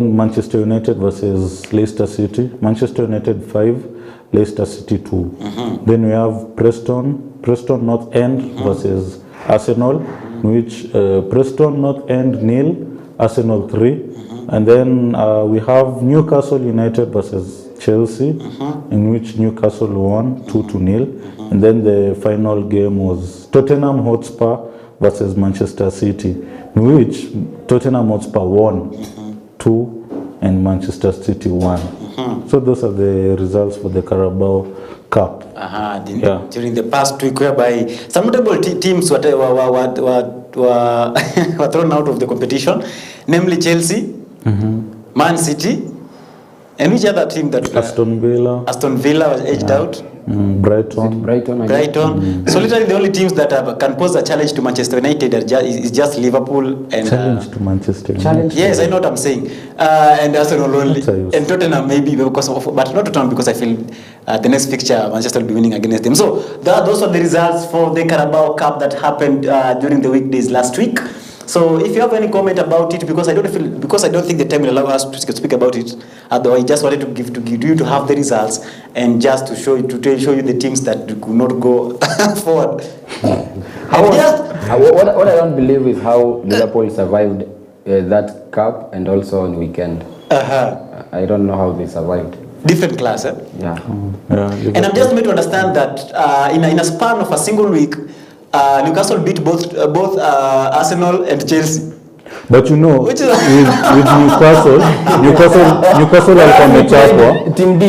Manchester United versus Leicester City. Manchester United 5, Leicester City 2. Then we have Preston North End versus Arsenal, which Preston North End 0, Arsenal 3. And then we have Newcastle United versus Chelsea, in which Newcastle won 2-0. And then the final game was Tottenham Hotspur versus Manchester City, in which Tottenham Hotspur won 2 and Manchester City 1. So those are the results for the Carabao Cup. During the past week, whereby some notable teams were thrown out of the competition, namely Chelsea, Man City, and which other team that Aston Villa was edged out. Brighton. So literally the only teams that can pose a challenge to Manchester United is just Liverpool and challenge to Manchester United. Yes, I know what I'm saying. And Arsenal only, and Tottenham maybe because of, but not Tottenham because I feel the next fixture Manchester will be winning against them. So those are the results for the Carabao Cup that happened during the weekdays last week. So if you have any comment about it, because I don't think the time will allow us to speak about it. Otherwise, I just wanted to give you to have the results and just to show you the teams that could not go forward. What I don't believe is how Liverpool survived that cup and also on weekend. I don't know how they survived. Different class, eh? Yeah. And I'm just made to understand that in a span of a single week, Newcastle beat both Arsenal and Chelsea. But you know, with Newcastle alikuwa amechapwa. Team D.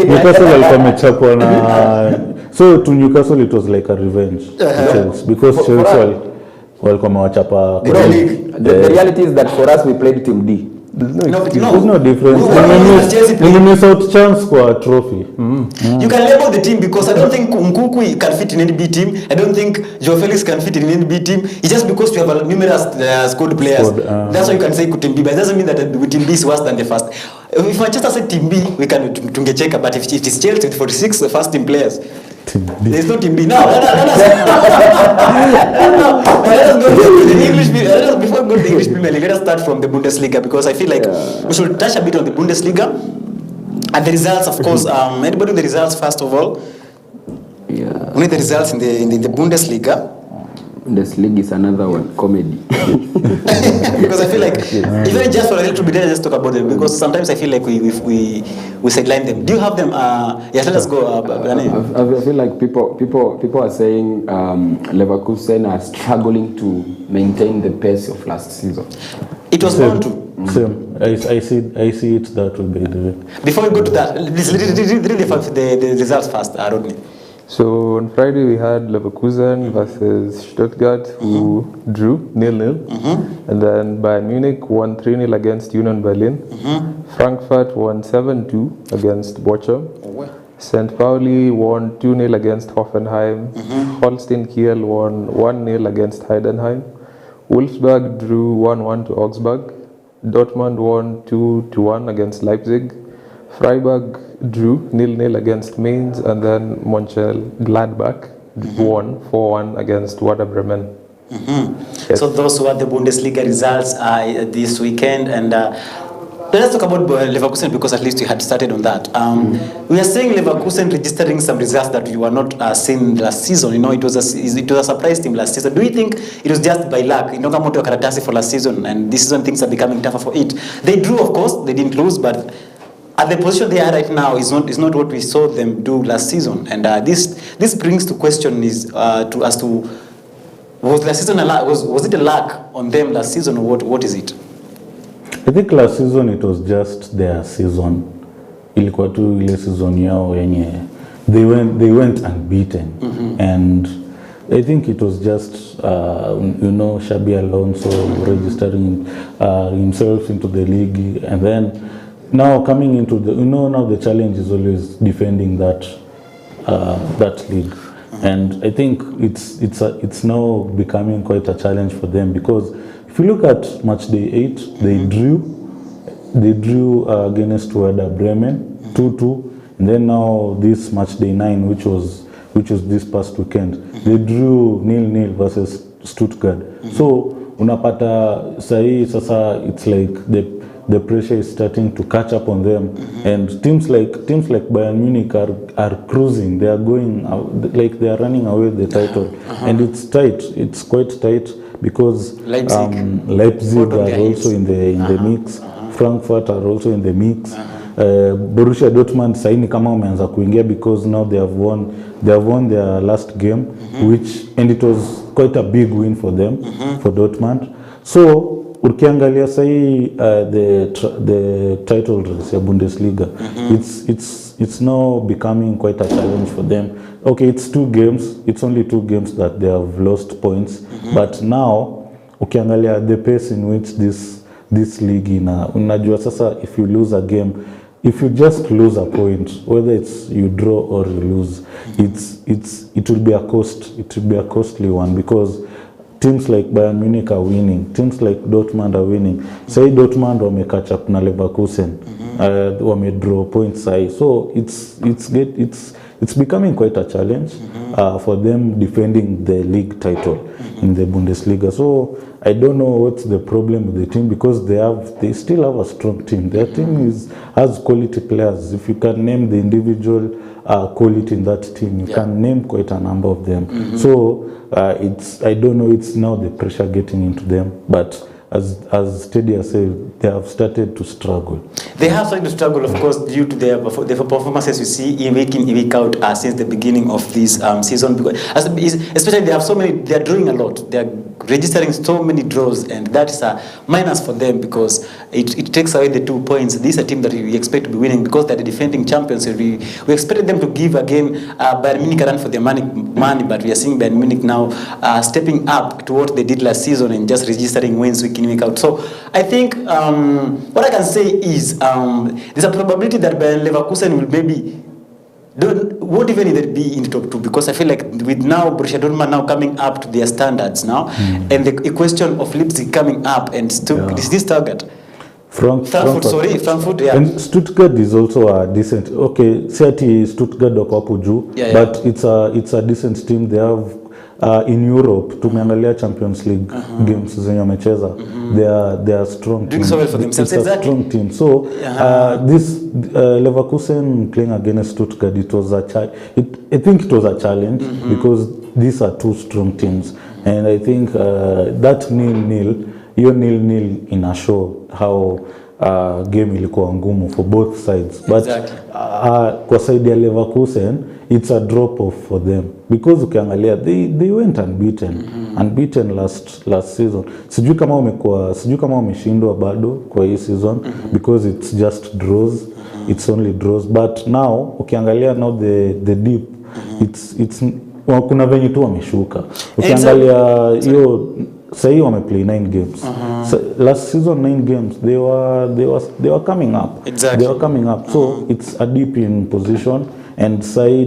Newcastle alikuwa amechapwa na so to Newcastle it was like a revenge to Chelsea, because Chelsea walikuwa wamewachapa. The reality is that for us we played Team D. There's no difference. You miss out chance for a trophy. You can label the team because I don't think Nkunku can fit in any B team. I don't think Joe Felix can fit in any B team. It's just because we have numerous squad players. That's why you can say Team B, but it doesn't mean that Team B is worse than the first. If Manchester said Team B, we can check. But if it is Chelsea with 46 first team players, there is no Team B. Now, let us go to the English. Before we go to the English Premier League, let us start from the Bundesliga, because I feel like we should touch a bit on the Bundesliga and the results. Of course, anybody know the results first of all? Yeah. Only the results in the Bundesliga. Bundesliga is another one, comedy. Because I feel like even just for a little bit, let's just talk about them, because sometimes I feel like we sideline them. Do you have them? Yes, let us go. I feel like people are saying Leverkusen are struggling to maintain the pace of last season. It was bound to. Same. I see it that way, by the way. Before we go to that, let's read the results first, Rodney. So on Friday we had Leverkusen versus Stuttgart, who drew 0-0, and then Bayern Munich won 3-0 against Union Berlin. Frankfurt won 7-2 against Bochum. St. Pauli won 2-0 against Hoffenheim. Holstein Kiel won 1-0 against Heidenheim. Wolfsburg drew 1-1 to Augsburg. Dortmund won 2-1 against Leipzig. Freiburg drew 0-0 against Mainz, and then Mönchengladbach won 4-1 against Werder Bremen. Yes. So those were the Bundesliga results this weekend, and let's talk about Leverkusen, because at least we had started on that. We are saying Leverkusen registering some results that we were not seeing last season. You know, it was a surprise team last season. Do you think it was just by luck? You know, Kamoto Karatasi for last season, and this season things are becoming tougher for it. They drew, of course, they didn't lose, but at the position they are right now is not what we saw them do last season. And this brings to question as to was last season was it a lack on them last season, or what is it? I think last season it was just their season. Ilikuwa tu ile season yao yenye they went unbeaten, and I think it was just Xabi Alonso registering himself into the league, and then now coming into the now the challenge is always defending that league, and I think it's now becoming quite a challenge for them, because if you look at match day 8, they drew against Werder Bremen 2-2, and then now this match day 9, which was this past weekend, they drew 0-0 versus Stuttgart. So unapata sahi sasa it's like the pressure is starting to catch up on them, and teams like Bayern Munich are cruising. They are going like they are running away with the title, and it's tight. It's quite tight because Leipzig are also in the mix. Frankfurt are also in the mix. Borussia Dortmund saini kama wameanza kuingia because now they have won their last game, and it was quite a big win for them, for Dortmund. So ukiangalia sahi the title race ya Bundesliga, it's now becoming quite a challenge for them. Okay, it's only 2 games that they have lost points, but now ukiangalia the pace in which this league unajua sasa, if you lose a game, if you just lose a point, whether it's you draw or you lose, it will be a costly one, because teams like Bayern Munich are winning, teams like Dortmund are winning. Say Dortmund wame catch up na Leverkusen, wame draw points say, so it's becoming quite a challenge for them defending the league title in the Bundesliga. So I don't know what's the problem with the team, because they still have a strong team. Their team has quality players. If you can name the individual quality in that team, you can name quite a number of them. So I don't know, it's now the pressure getting into them, but as Stadia said, they have started to struggle. They have started to struggle, of course, due to the performances you see week in, week out since the beginning of this season. Because especially they are drawing a lot. They are registering so many draws, and that is a minus for them, because it takes away the 2 points. This is a team that we expect to be winning, because they're the defending champions. We expected them to give again Bayern Munich a run for their money, but we are seeing Bayern Munich now stepping up to what they did last season and just registering wins week in, week out. So I think what I can say is there's a probability that Bayern Leverkusen will maybe won't even either be in the top 2, because I feel like with now Borussia Dortmund now coming up to their standards now, and the question of Leipzig coming up, and is this Stuttgart? Frankfurt, yeah. And Stuttgart is also a decent. Okay, Stuttgart wako hapo juu, but it's a decent team. They have in Europe, tumeangalia Champions League games zenye wamecheza, they are strong. Doing so well for themselves, it's a strong team. So this Leverkusen playing against Stuttgart, I think it was a challenge, because these are 2 strong teams, and I think that nil ina show how game ilikuwa ngumu for both sides, but kwa side ya Leverkusen it's a drop off for them, because ukiangalia they went unbeaten last season. Sijui kama wameshindwa bado kwa hii season, because it's just draws, it's only draws, but now ukiangalia now the deep, it's kuna venye tu wameshuka. Ukiangalia hiyo say wameplay 9 games. So last season 9 games they were coming up. Exactly. They were coming up. So it's a deep in position, and say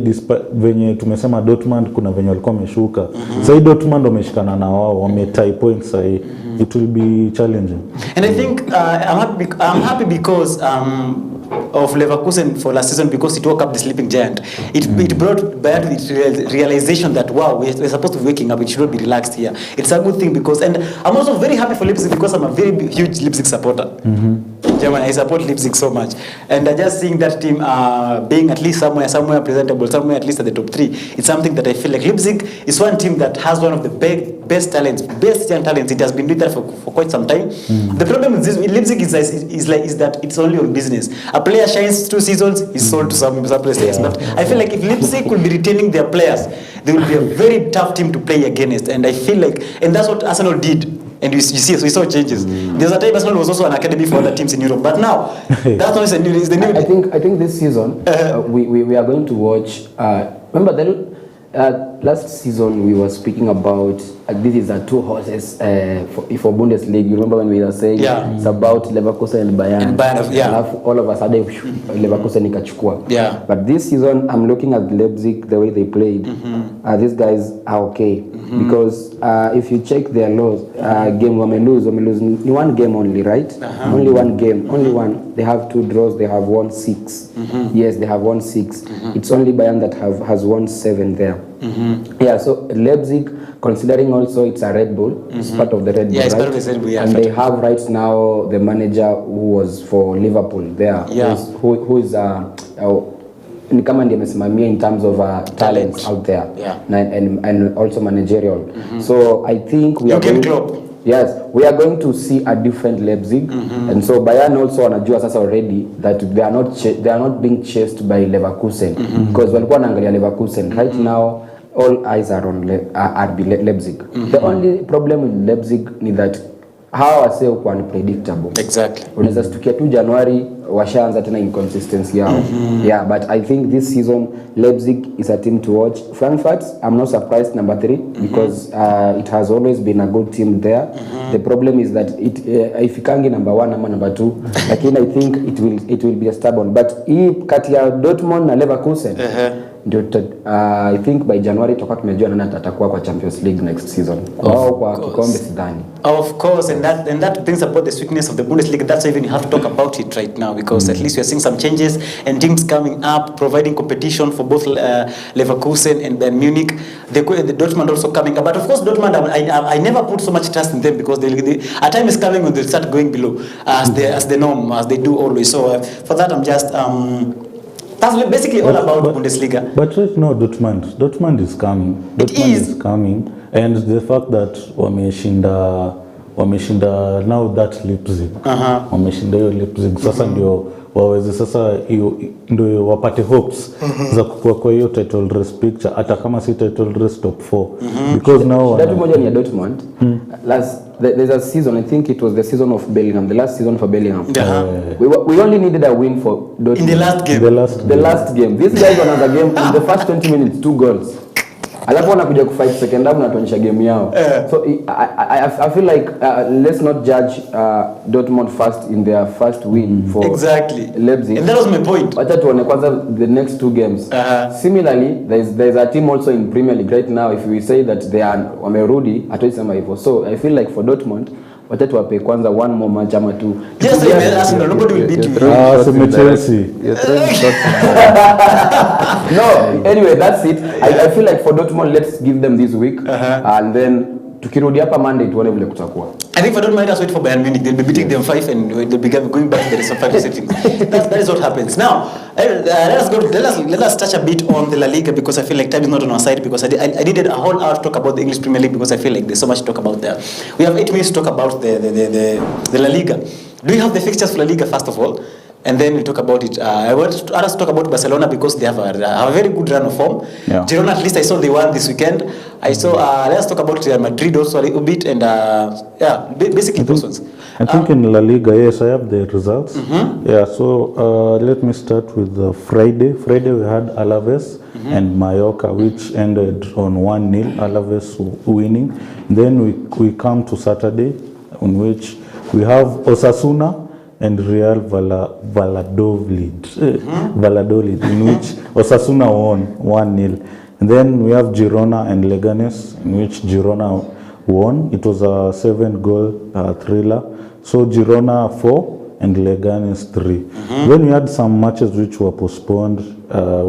venye tumesema Dortmund kuna venye walikuwa wameshuka. Say Dortmund wameshikana na wao, wametie points, say it will be challenging. And I think I'm happy because of Leverkusen for last season, because it woke up the sleeping giant. It brought Bayern to the realization that wow, we're supposed to be waking up. We should not be relaxed here. It's a good thing, because, and I'm also very happy for Leipzig, because I'm a very huge Leipzig supporter. Germany, I support Leipzig so much, and just seeing that team being at least somewhere presentable, somewhere at least at the top 3, it's something that I feel like Leipzig is one team that has one of the best young talents. It has been doing that for quite some time. The problem with Leipzig is that it's only on business. A player shines 2 seasons, he's sold to some places. But I feel like if Leipzig could be retaining their players, they will be a very tough team to play against. And I feel like, and that's what Arsenal did. And we saw changes. There's a time Arsenal was also an academy for other teams in Europe, but now that's not the new. I think this season we are going to watch. Remember last season we were speaking about this is a 2 horses for Bundesliga. You remember when we were saying it's about Leverkusen and Bayern. All of a sudden Leverkusen ikachukua. Yeah. But this season I'm looking at Leipzig, the way they played. These guys are okay, because if you check their loss, game wame lose 1 game only, right? Only 1 game, only one. They have 2 draws. They have won 6. Yes, they have won 6. It's only Bayern that has won 7 there. Yeah, so Leipzig, considering also it's a Red Bull, it's part of the Red Bull, Yeah, it's right? part of the Red Bull, yeah. And they have right now the manager who was for Liverpool there, Yeah. who is ni kama ndiye amesimamia in terms of talents out there, Yeah. and also managerial. So I think we are Jurgen going, Klopp. yes, we are going to see a different Leipzig, and so Bayern also wanajua sasa already that they are not being chased by Leverkusen, because walikuwa wanaangalia Leverkusen. Right now all eyes are on Leipzig. The only problem with Leipzig ni that hawa wasee huko unpredictable. Exactly. Unaweza stukia tu January washaanza tena inconsistency yao. Yeah, but I think this season Leipzig is a team to watch. Frankfurt, I'm not surprised number 3 because it has always been a good team there. The problem is that it ifikangi number 1 ama number 2, lakini I think it will be a stubborn. But hii kati ya Dortmund na Leverkusen ndio I think by January tutakuwa tumejua nani atakuwa kwa Champions League next season. Wao kwa kikombe sidhani. Of course, and that brings about the sweetness of the Bundesliga. That's why even you have to talk about it right now, because at least we are seeing some changes and teams coming up, providing competition for both Leverkusen and Bayern Munich. The Dortmund also coming up, but of course Dortmund, I never put so much trust in them because they a time is coming when they'll start going below as the norm, as they do always. So for that, I'm just that's basically all about Bundesliga. But right now, Dortmund is coming. Dortmund is coming, and the fact that wameshinda now that Leipzig, wameshinda hiyo Leipzig, sasa ndio waweze sasa ndio wapate hopes za kukua kwa hiyo title race picture, hata kama si title race top 4, because now that moja ni ya Dortmund. There's a season, I think it was the season of Bellingham, the last season for Bellingham. We only needed a win for Dortmund. In the last game. The last game. These guys won the game in the first 20 minutes, 2 goals. Alafu wanakuja kufight second half na tuonyesha game yao. So I feel like let's not judge Dortmund first in their first win for Leipzig. And that was my point. Wacha tuone kwanza the next 2 games. Similarly, there's a team also in Premier League right now. If we say that they are wamerudi, hatuisema hivyo. So I feel like for Dortmund, wacha tuwape kwanza 1 more match ama 2. Yes, Arsenal, nobody will beat you. Chelsea. No, anyway, that's it. I feel like for Dortmund, let's give them this week, and then tukirudi hapa Monday tuone vile kutakuwa. I think for Dortmund, let us wait for Bayern Munich. They'll be beating them 5 and they'll be going back to the rest of 5 settings. That is what happens. Now, let us touch a bit on the La Liga, because I feel like time is not on our side, because I needed a whole hour to talk about the English Premier League, because I feel like there's so much to talk about there. We have 8 minutes to talk about the La Liga. Do you have the fixtures for La Liga first of all? And then we'll talk about it. I want us to talk about Barcelona because they have a very good run of form. Yeah. Girona, at least I saw they won this weekend. I saw. Let's talk about Real Madrid also a little bit, and basically those ones. I think in La Liga, yes, I have the results. Yeah, so let me start with Friday. Friday we had Alaves and Mallorca, which ended on 1-0, Alaves winning. Then we come to Saturday, on which we have Osasuna and Real Valladolid, in which Osasuna won 1-0. And then we have Girona and Leganes, in which Girona won. It was a 7-goal thriller. So Girona 4 and Leganes 3. Then we had some matches which were postponed,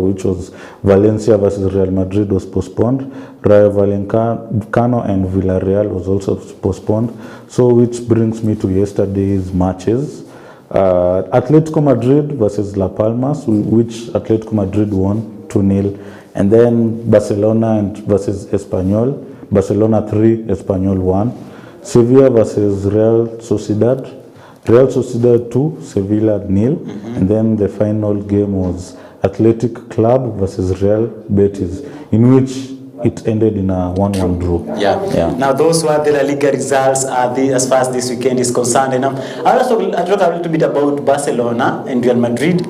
which was Valencia versus Real Madrid was postponed. Rayo Vallecano and Villarreal was also postponed. So which brings me to yesterday's matches. Atletico Madrid versus La Palmas, which Atletico Madrid won 2-0. And then Barcelona versus Espanyol. Barcelona 3, Espanyol 1. Sevilla versus Real Sociedad. Real Sociedad 2, Sevilla 0. And then the final game was Athletic Club versus Real Betis, in which it ended in a 1-1 draw. Yeah. Now those were the La Liga results as far as this weekend is concerned. And I'll also talk a little bit about Barcelona and Real Madrid.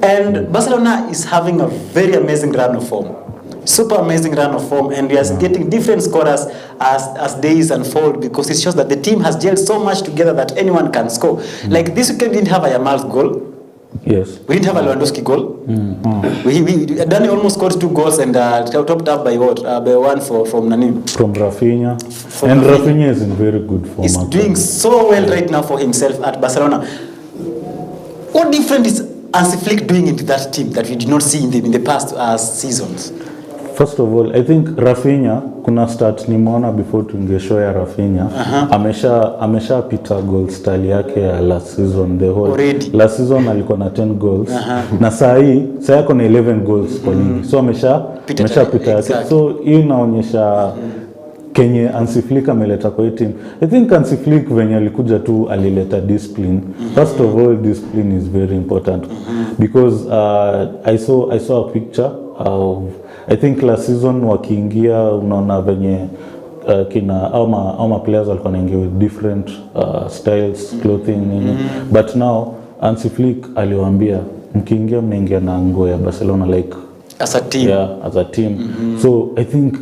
And Barcelona is having a very amazing run of form. Super amazing run of form, and we are getting different scorers as days unfold, because it shows that the team has gelled so much together that anyone can score. Like this weekend, we didn't have a Yamal's goal. Yes. We didn't have a Lewandowski goal. Danny almost scored 2 goals and topped up by what? By one from Nanim. From Rafinha. And Rafinha is in very good form. He's doing so well right now for himself at Barcelona. What different is Hansi Flick doing into that team that we did not see in the past seasons? First of all, I think Rafinha, kuna start nimeona before tuingie show ya Rafinha, amesha pita goal style yake ya last season, the whole already. Last season alikuwa na 10 goals na saa yako na 11 goals kwa ligi, so amesha pita yake, so hii inaonyesha Kenye Hansi Flick ameleta kwa hii team. I think Hansi Flick venye alikuja tu alileta discipline. First of all, discipline is very important because I saw a picture of, I think last season wakiingia unaona venye kina ama players walikuwa wanaingia with different styles, clothing but now Hansi Flick aliwaambia mkiingia mnaingia na nguo ya Barcelona like as a team. Yeah, as a team. So I think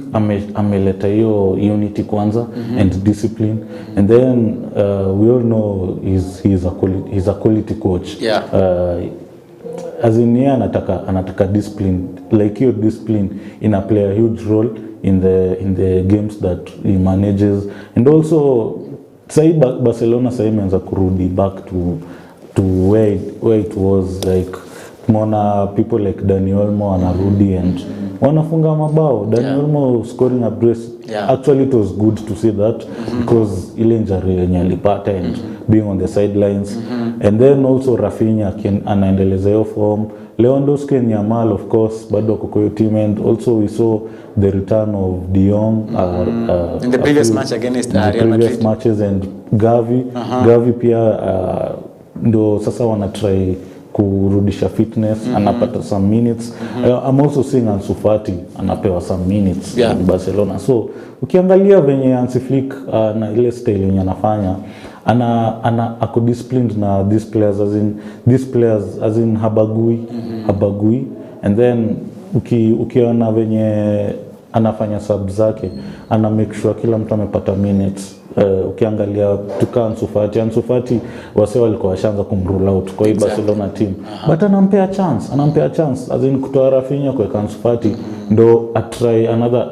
ameleta hiyo unity kwanza and discipline, and then we all know he's a quality coach. Yeah. As in yeye anataka discipline, like your discipline play a huge role in the games that he manages, and also say Barcelona imeanza kurudi back to where it was, like Mona people like Dani Olmo anarudi and wanafunga mabao. Dani Olmo scoring a brace. Actually it was good to see that because ile injury yenye alipata and being on the sidelines, and then also Rafinha anaendeleza hiyo form. Lewandowski and Yamal of course bado kwa hiyo team, and also we saw the return of De Jong in the previous match against Real Madrid matches, and Gavi pia ndo sasa wana try kurudisha fitness, anapata some minutes. I'm also seeing Ansu Fati anapewa some minutes in Barcelona. So ukiangalia venye Hansi Flick na ile style yenye anafanya, ako disciplined na these players as in habagui, and then ukiona venye anafanya sub zake, ana make sure kila mtu amepata minutes. Ukiangalia tuka Ansu Fati wase walikuwa washaanza kumrule out kwa hii Barcelona team, but anampea chance as in kutoa Rafinha kwa Ansu Fati ndo atry another.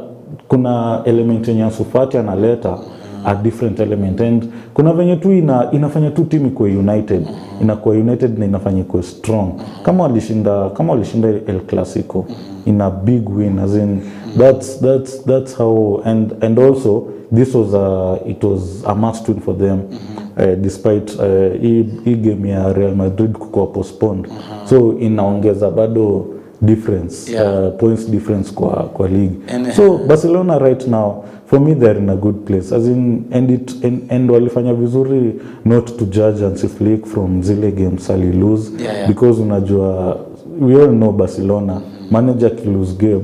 Kuna element yenye Ansu Fati analeta a different element, and kuna venye tu inafanya tu team iko united, inakuwa united na inafanya iko strong. Kama walishinda El Clasico in a big win, as in that's how, and also this was a must win for them, despite hii game ya Real Madrid kuwa postponed, so inaongeza bado difference, points difference kwa league. So Barcelona right now for me they're in a good place, as in and walifanya vizuri not to judge Hansi Flick from zile games ali lose, because unajua we all know Barcelona manager ki lose game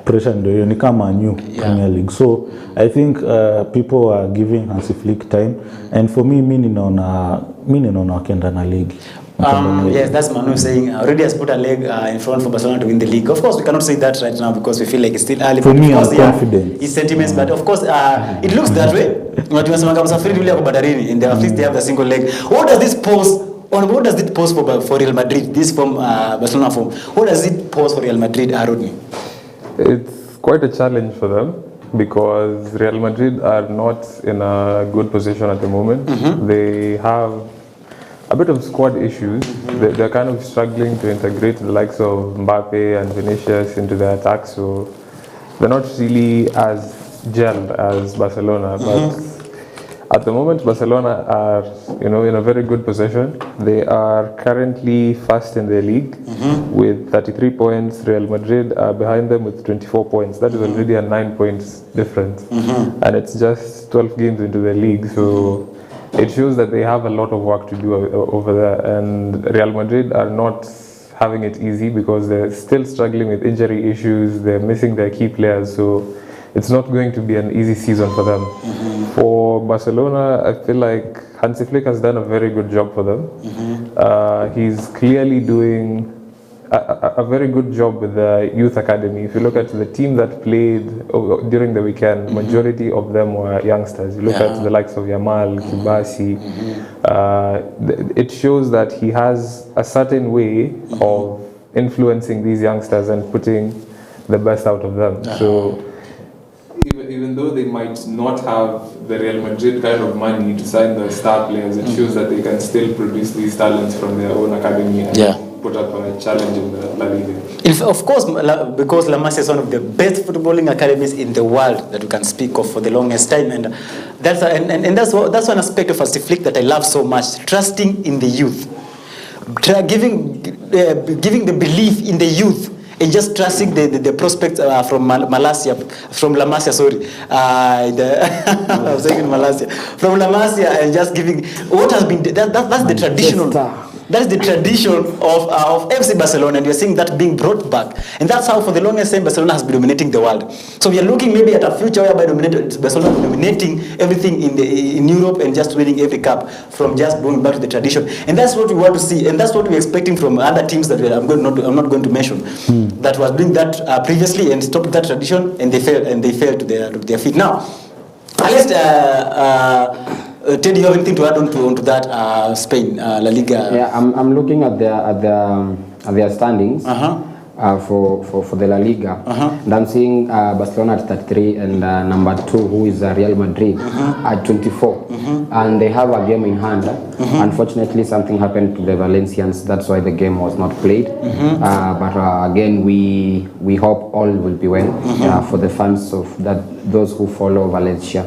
pressure ndio hiyo, ni kama new Premier League. So I think people are giving Hansi Flick time, and for me mimi ninaona wakienda na league. Yes, that's Manu saying already has put a leg in front for Barcelona to win the league. Of course, we cannot say that right now because we feel like it's still early. For me, I'm confident. His sentiments, but of course, it looks that way. Tunasema kama Safiri yule kwa Badarini, in the at least they have the single leg. What does it pose for Real Madrid? This from Barcelona form. What does it pose for Real Madrid, Rodney? It's quite a challenge for them because Real Madrid are not in a good position at the moment. They have a bit of squad issues. They're kind of struggling to integrate the likes of Mbappe and Vinicius into their attack, so they're not really as gelled as Barcelona. But at the moment, Barcelona are, in a very good position. They are currently first in their league with 33 points. Real Madrid are behind them with 24 points. That is already a 9 points difference, and it's just 12 games into the league. So it shows that they have a lot of work to do over there, and Real Madrid are not having it easy because they're still struggling with injury issues. They're missing their key players, so it's not going to be an easy season for them. For Barcelona, I feel like Hansi Flick has done a very good job for them. He's clearly doing a very good job with the youth academy. If you look at the team that played during the weekend, majority of them were youngsters. You look at the likes of Yamal, Kibasi. It shows that he has a certain way of influencing these youngsters and putting the best out of them. So even though they might not have the Real Madrid kind of money to sign the star players, it shows that they can still produce these talents from their own academy and put up a challenge in the La Liga. Of course, because La Masia is one of the best footballing academies in the world that we can speak of for the longest time, and that's one aspect of Hansi Flick that I love so much: trusting in the youth, giving the belief in the youth. And just trusting the prospects from La Masia, sorry. I was saying Malaysia. From La Masia, and just giving what has been that's the traditional. That's the tradition of FC Barcelona, and you're seeing that being brought back. And that's how for the longest time Barcelona has been dominating the world. So we are looking maybe at a future whereby Barcelona dominating everything in Europe and just winning every cup from just going back to the tradition. And that's what we want to see, and that's what we're expecting from other teams that I'm not going to mention that was doing that previously and stopped that tradition, and they failed to their feet. Now, let's Ted, you have anything to add on to that Spain La Liga? Yeah, I'm looking at their standings for the La Liga, and I'm seeing Barcelona at 33 and number 2, who is Real Madrid, at 24, and they have a game in hand. Unfortunately, something happened to the Valencians. That's why the game was not played. But again, we hope all will be well for the fans of those who follow Valencia.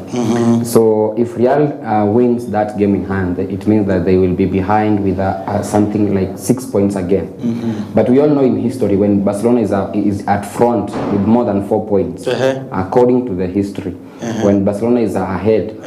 So if Real wins that game in hand, it means that they will be behind with something like 6 points again. But we all know in history, when Barcelona is at front with more than 4 points, according to the history, when Barcelona is ahead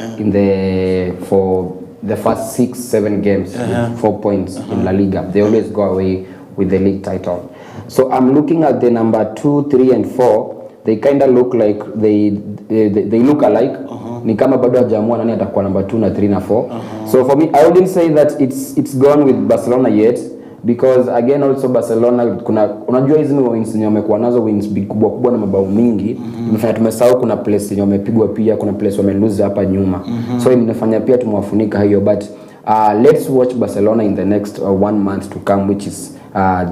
for the first 6-7 games with 4 points in La Liga, they always go away with the league title. So I'm looking at the number 2, 3, and 4. They kind of look like they look alike. Ni kama bado hajaamua nani atakuwa number 2 na 3 na 4. So for me, I wouldn't say that it's gone with Barcelona yet, because again also Barcelona unajua hizi wins ni wamekuwa nazo, wins kubwa na mabao mingi. Imefanya tumesahau kuna place wamepigwa, pia kuna place wamelose hapa nyuma. So imefanya pia tumwafunika hiyo, but let's watch Barcelona in the next 1 month to come, which is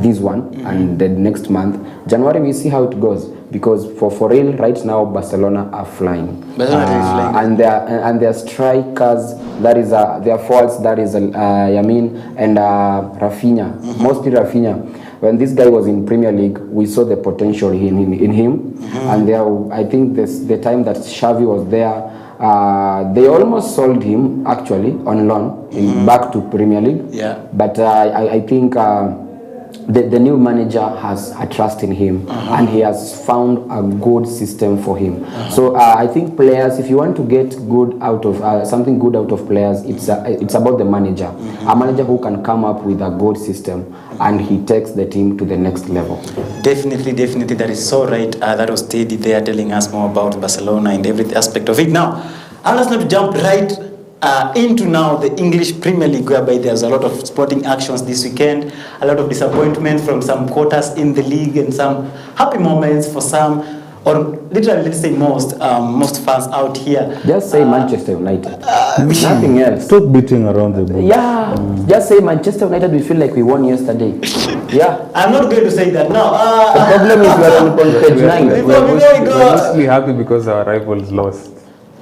this one, and the next month January we see how it goes, because for real right now Barcelona are flying. And their strikers, that is their forwards, that is Yamin and Rafinha, mostly Rafinha. When this guy was in Premier League, we saw the potential in him, and I think the time that Xavi was there, they almost sold him actually on loan back to Premier League. But I think the new manager has a trust in him, and he has found a good system for him. So I think players, if you want to get good out of something good out of players, it's about the manager. A manager who can come up with a good system, and he takes the team to the next level. Definitely, that is so right. That was Teddy there telling us more about Barcelona and every aspect of it. Now, I want us now to jump right into now the English Premier League, whereby there's a lot of sporting actions this weekend, a lot of disappointment from some quarters in the league, and some happy moments for some, or literally let's say most fans out here. Just say Manchester United. Nothing else. Stop beating around the bush. Yeah, just say Manchester United. We feel like we won yesterday. Yeah. I'm not going to say that now. The problem is we are on page 9. We're mostly happy because our rivals lost.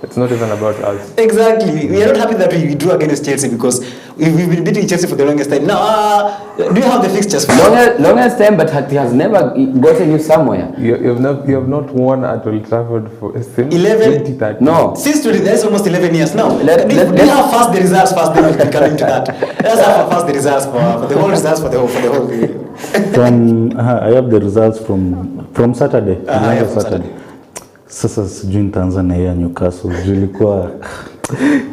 It's not even about us. Exactly. We are not happy that we drew against Chelsea, because we've been beating Chelsea for the longest time. Now, do you have the fixtures? Longest time, but he has never gotten you somewhere. You have not won at Old Trafford since 2013. No. Since today, that's almost 11 years now. Do you have first the results first, then we'll be coming to that. Let's have first the results for the whole results for the whole video. I have the results from Saturday. Saturday. Sasa sijui Tanzania ya Newcastle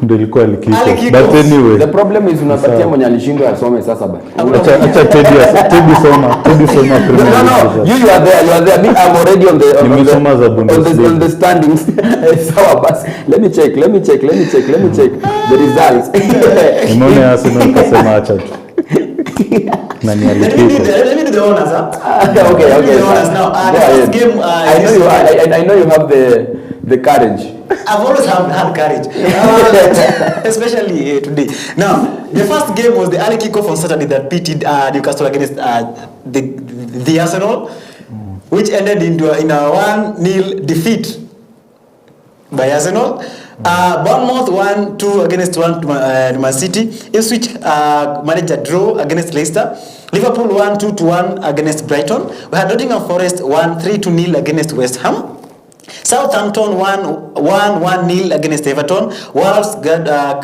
ndio ilikuwa likipo, but anyway the problem is unapatia mwenye alishindwa asome sasa bana. Acha Teddy soma no, you are there me, I'm already on the standings. Sawa basi, let me check the results. Umeona Arsenal kasema acha tu. Let me do the honors, Okay. The honors now. The first game, I know you have the courage. I've always had courage, especially today. Now, the first game was the early kickoff on Saturday that pitted Newcastle against the Arsenal, which ended in a 1-0 defeat by Arsenal. Bournemouth 1-2 against Man City. Ipswich managed a draw against Leicester. Liverpool 1-2 against Brighton. We had Nottingham Forest 3-0 against West Ham. Southampton 1-0 against Everton. Wolves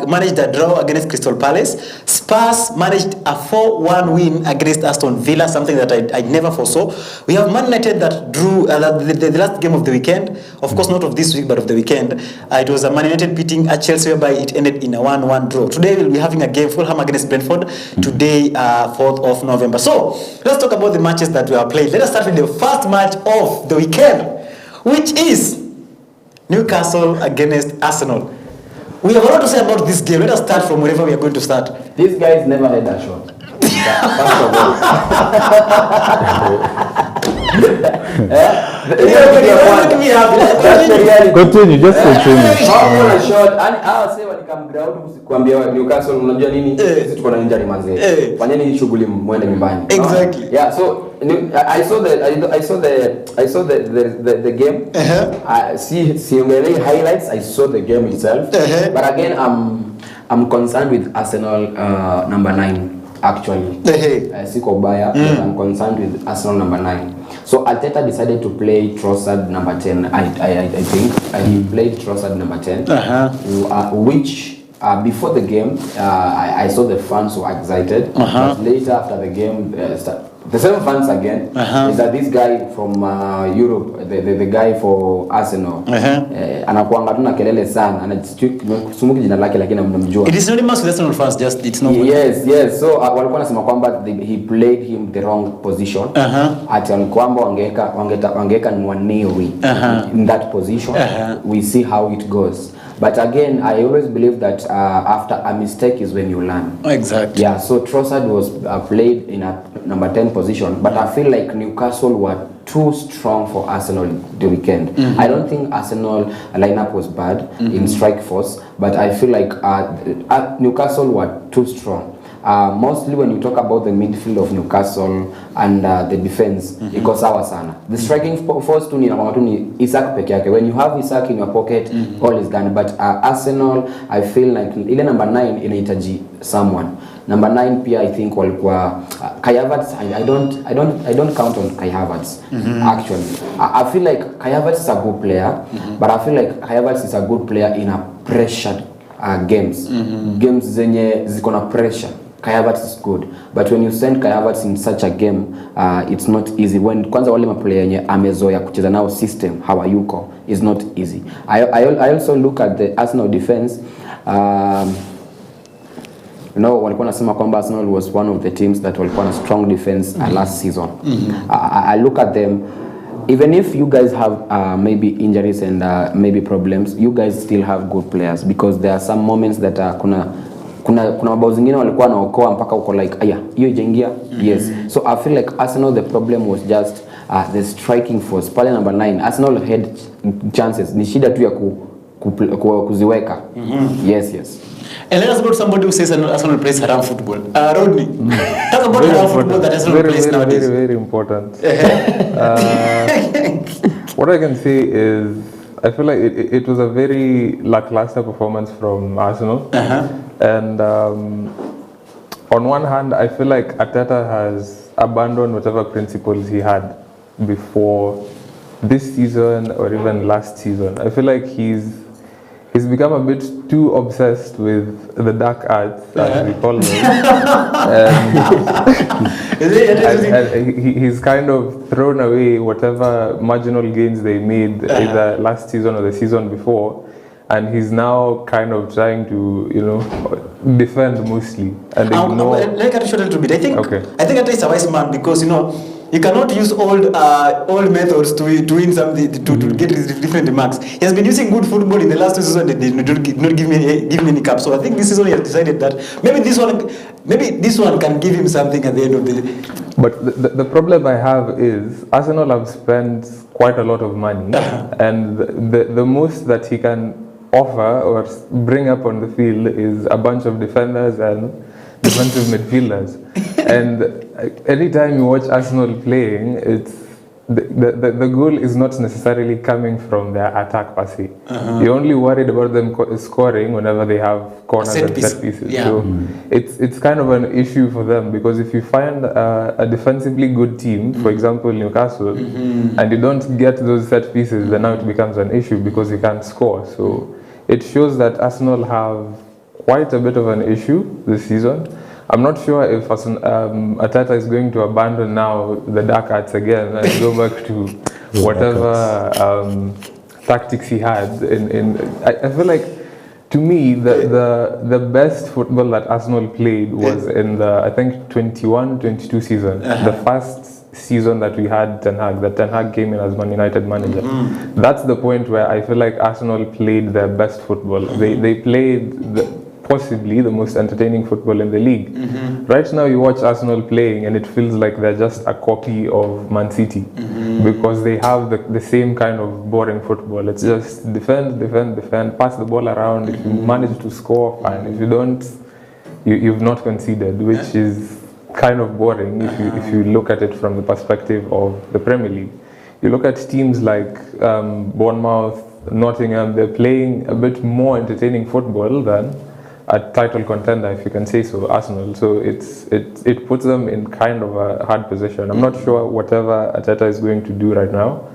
managed a draw against Crystal Palace. Spurs managed a 4-1 win against Aston Villa, something that I never foresaw. We have Man United that drew the last game of the weekend. Of course, not of this week, but of the weekend. It was a Man United beating at Chelsea, whereby it ended in a 1-1 draw. Today we'll be having a game, Fulham against Brentford, today, 4th of November. So, let's talk about the matches that we have played. Let us start with the first match of the weekend, which is Newcastle against Arsenal. We have a lot to say about this game. Let us start from wherever we are going to start. These guys never had a shot. First of all. Continue, just continue. How shot and I'll say when come ground kuambia Newcastle unajua nini sisi tuko na injury manze. Fanyeni shughuli muende nyumbani. Exactly. Yeah, so I saw the game. I see many highlights. I saw the game itself. But again I'm concerned with Arsenal number 9 actually. Siko baya, but I'm concerned with Arsenal number 9. So Arteta decided to play Trossard number 10. I think he played Trossard number 10, which before the game I saw the fans were excited. But later after the game, the same fans again is that this guy from Europe, the guy for Arsenal, anakuanga tu na kelele sana, anasumuki jina lake lakini mnamjua. It is not with Arsenal fans, just it's not. Yes. So walikuwa nasema kwamba he played him the wrong position. Ati kwamba wangeka Nwaneri in that position. We see how it goes. But again, I always believe that after a mistake is when you learn. Exactly. Yeah, so Trossard was played in a number 10 position, but I feel like Newcastle were too strong for Arsenal the weekend. I don't think Arsenal lineup was bad in strike force, but I feel like Newcastle were too strong. Mostly when you talk about the midfield of Newcastle and the defense, iko sawa sana. The striking force tu ni Isak peke yake. When you have Isak in your pocket, all is done. But Arsenal, I feel like ile number 9 inahitaji someone. Number 9 pia I think walikuwa Kai Havertz. I don't count on Kai Havertz actually. I feel like Kai Havertz is a good player, but I feel like Kai Havertz is a good player in a pressured games. Games zenye ziko na pressure. Kai Havertz is good, but when you send Kai Havertz in such a game, it's not easy. When kwanza wale maplayer yenye amezoea kucheza nao system hawayuko, is not easy. I also look at the Arsenal defense. Walikuwa nasema kwamba Arsenal was one of the teams that walikuwa na strong defense last season. I look at them. Even if you guys have maybe injuries and maybe problems, you guys still have good players, because there are some moments that kuna mabao zingine walikuwa naokoa mpaka uko like aya hiyo jengia. Yes, so I feel like Arsenal, the problem was just the striking force pale number 9. Arsenal had chances, ni shida tu ya kuziweka. Yes. And let us go to somebody who says Arsenal plays haram football. Rodney, talk about haram football that Arsenal plays nowadays. Very important. What I can say is, I feel like it was a very lackluster performance from Arsenal. And on one hand, I feel like Arteta has abandoned whatever principles he had before this season or even last season. I feel like he's become a bit too obsessed with the dark arts, as we call them. and he's kind of thrown away whatever marginal gains they made either last season or the season before, and he's now kind of trying to, defend mostly and ignore. Let me cut you short a little bit. I think Arteta is a wise man, because you cannot use old methods to win something, to get different marks. He has been using good football in the last 2 seasons. They did not give me any cup. So I think this season he has decided that maybe this one can give him something at the end of the day. But the problem I have is Arsenal have spent quite a lot of money, and the most that he can offer or bring up on the field is a bunch of defenders and defensive midfielders. And anytime you watch Arsenal playing, the goal is not necessarily coming from their attack per se. You're only worried about them scoring whenever they have corners and set pieces. Yeah. So it's kind of an issue for them, because if you find a defensively good team, for example Newcastle, and you don't get those set pieces, then now it becomes an issue because you can't score. So it shows that Arsenal have quite a bit of an issue this season. I'm not sure if Arteta is going to abandon now the dark arts again and go back to whatever tactics he had. I feel like, to me, the best football that Arsenal played was in the, I think, 21-22 season. The first season that we had Ten Hag, that Ten Hag came in as Man United manager. That's the point where I feel like Arsenal played their best football. They played possibly the most entertaining football in the league. Right now you watch Arsenal playing and it feels like they're just a copy of Man City, because they have the same kind of boring football. It's just defend, pass the ball around. If you manage to score, fine. If you don't, you've not conceded, which is kind of boring if you look at it from the perspective of the Premier League. You look at teams like Bournemouth, Nottingham, they're playing a bit more entertaining football than a title contender, if you can say so, Arsenal. So it puts them in kind of a hard position. I'm not sure whatever Arteta is going to do right now.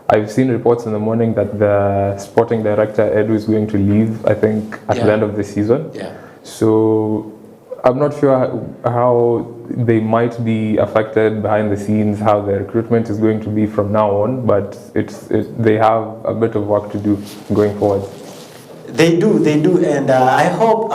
I've seen reports in the morning that the sporting director, Edu, is going to leave, I think, at the end of the season. So I'm not sure how they might be affected behind the scenes, how the recruitment is going to be from now on, but they have a bit of work to do going forward. They do, and I hope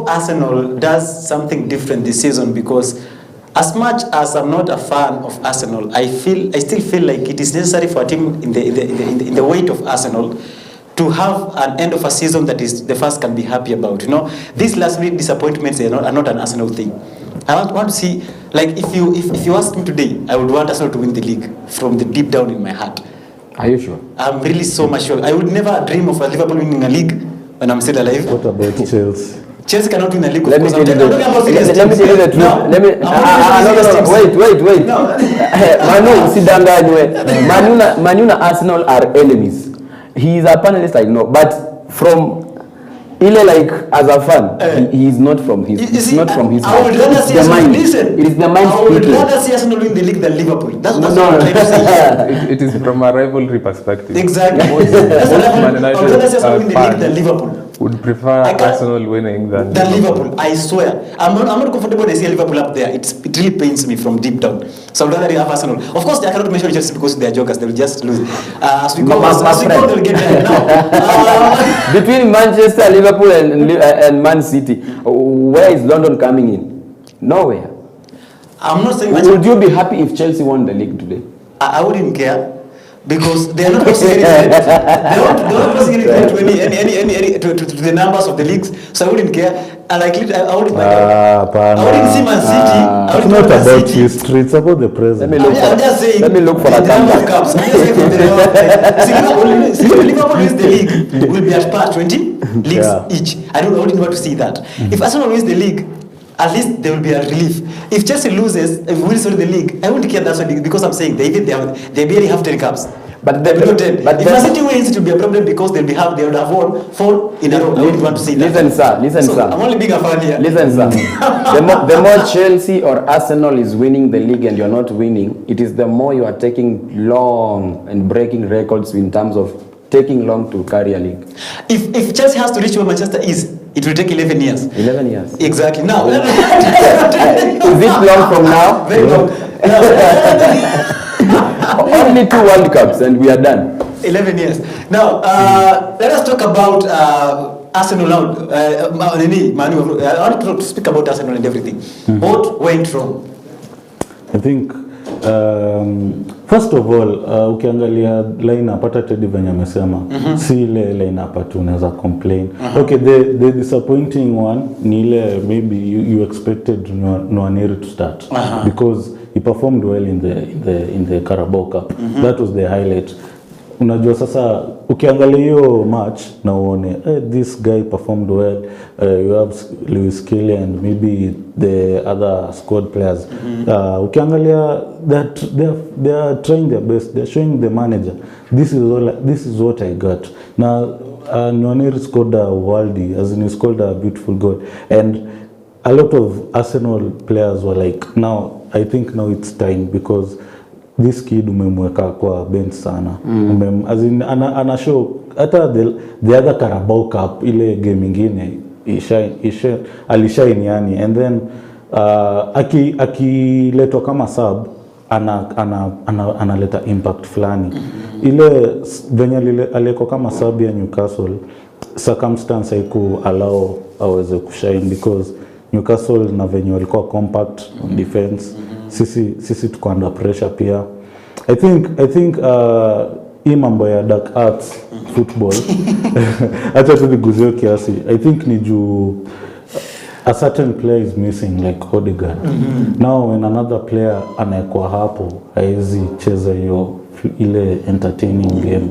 Arsenal does something different this season, because as much as I'm not a fan of Arsenal, I still feel like it is necessary for a team in the weight of Arsenal to have an end of a season that is the fans can be happy about. You know, these last minute disappointments are not an Arsenal thing. I want to see, like, if you ask me today, I would want Arsenal to win the league from the deep down in my heart. Are you sure? I'm really so much sure. I would never dream of Liverpool winning a league when I'm still alive. What about Chelsea? Chelsea cannot win a league. Let me tell you the truth. No, wait. Manu, usidanganywe. Manu na Arsenal are enemies. He is a panelist, I know, but from Ile, like, as a fan, he is not from his. It's not from his. I would rather see Arsenal. Listen, it is the mind. I would rather see Arsenal win the league than Liverpool. That's what I'm trying to say. It is from a rivalry perspective. Exactly. Most I would rather see Arsenal win the league than Liverpool. Would prefer Arsenal winning than Liverpool. I swear, I'm not comfortable when I see Liverpool up there. It really pains me from deep down. So I'd rather have Arsenal. Of course, I cannot mention Chelsea because they are jokers. They will just lose. As we go, they'll get there now. Between Manchester, Liverpool, and Man City, where is London coming in? Nowhere. I'm not saying. Would you be happy if Chelsea won the league today? I wouldn't care. Because they are not posting anything. They are not posting anything to the numbers of the leagues. So I wouldn't care. I wouldn't see Man City. It's not about history, it's about the present. Let me look for a number of cups. I'm just saying from the Liverpool wins the league, will be at par 20 leagues each. I wouldn't want to see that. If Arsenal wins the league, at least there will be a relief. If Chelsea loses, if we win the league, I wouldn't care that's what, because I'm saying they barely have 10 cups. But if Man City wins, it will be a problem because they would have won 4 in a row. I wouldn't want to see that. Listen, sir. I'm only being a fan here. Listen, sir. the more Chelsea or Arsenal is winning the league and you're not winning, it is the more you are taking long and breaking records in terms of taking long to carry a league. If Chelsea has to reach where Manchester is, it will take 11 years. 11 years. Exactly. Now. Is it long from now? Very long. Only 2 World Cups and we are done. 11 years. Now, let us talk about Arsenal now. I want to speak about Arsenal and everything. What went wrong? I think, first of all, ukiangalia line-up hata Teddy venye amesema, si ile line-up tu unaweza complain. Okay, the disappointing one ni ile maybe you expected Nwaneri to start because he performed well in the Carabao Cup. That was the highlight. unajua sasa ukiangalia hiyo match na uone this guy performed well, you have Lewis Kelly and maybe the other squad players. Ukiangalia that they are trying their best, they are showing the manager this is what I got. Now Nwaneri scored a worldie, as in he scored a beautiful goal, and a lot of Arsenal players were like, now I think now it's time, because this kid umemweka kwa bench sana. As in ana show hata the other Carabao Cup ile game ingine alishine yani, and then akiletwa kama sub analeta impact fulani. Ile venye alikuwa kama sub ya Newcastle, circumstance haiku allow aweze kushine, because Newcastle na venye walikuwa compact on defense. Sisi tuko under pressure pia. I think hii mambo ya dark arts football acha tu niguzio kiasi. I think ni juu a certain player is missing, like Odegaard. Now when another player anaekwa hapo, haezi cheza hiyo ile entertaining game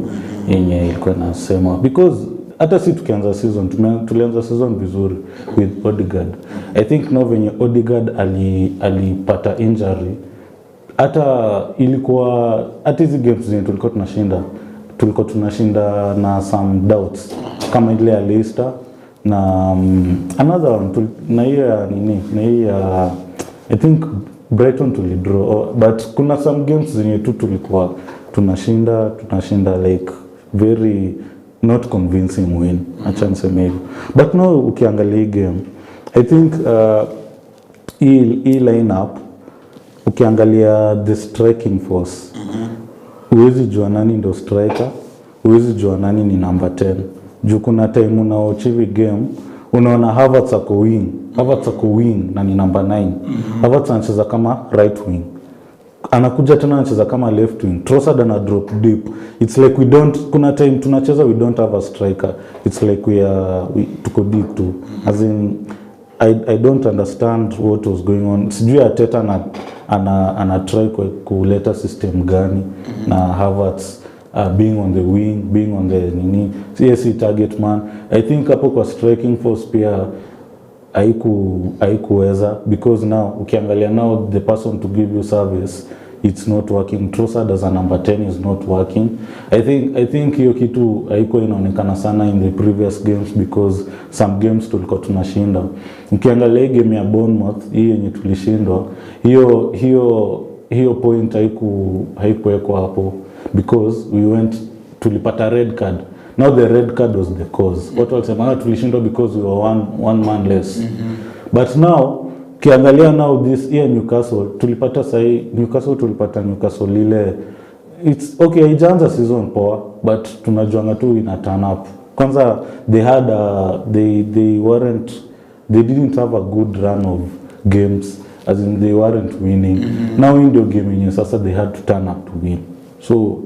yenye ilikuwa nasema, because hata si tukianza season tulianza season vizuri with Odegaard. I think now venye Odegaard alipata injury, hata ilikuwa hata hizi games zenye tulikuwa tunashinda na some doubts, kama ile ya Leicester na another one na hiyo I think Brighton tulidraw, but kuna some games zenye tulikuwa tunashinda like very not convincing win, acha niseme hivyo. But now ukiangalia hii game, I think hii lineup, ukiangalia the striking force, huwezi jua nani ndo striker, huwezi jua nani ni number 10. Juu kuna time unaochivi game, unaona Havertz ako wing na ni number 9. Havertz anacheza kama right wing, anakuja tena anacheza kama left wing. Trossard ana drop deep. It's like kuna time tunacheza we don't have a striker. It's like we tuko deep too. As in I don't understand what was going on. Sijui Arteta ana try kuleta system gani na Havertz being on the wing, being on the CSC target man. I think hapo kwa striking force pia haikuweza, because now ukiangalia now the person to give you service, it's not working. Trossard as a number 10 is not working. I think hiyo kitu haikuwa inaonekana sana in the previous games, because some games tulikuwa tunashinda. Ukiangalia game ya Bournemouth hii yenye tulishindwa, hiyo point haikuwekwa hapo, because tulipata red card. Now the red card was the cause. What walisema tulishindwa because we were one man less. But now kiangalia now this year Newcastle tulipata Newcastle lile, it's okay, haijaanza season poa, but tunajuanga tu ina turn up. Kwanza they didn't have a good run of games, as in they weren't winning. Now in the game yenye sasa they had to turn up to win, so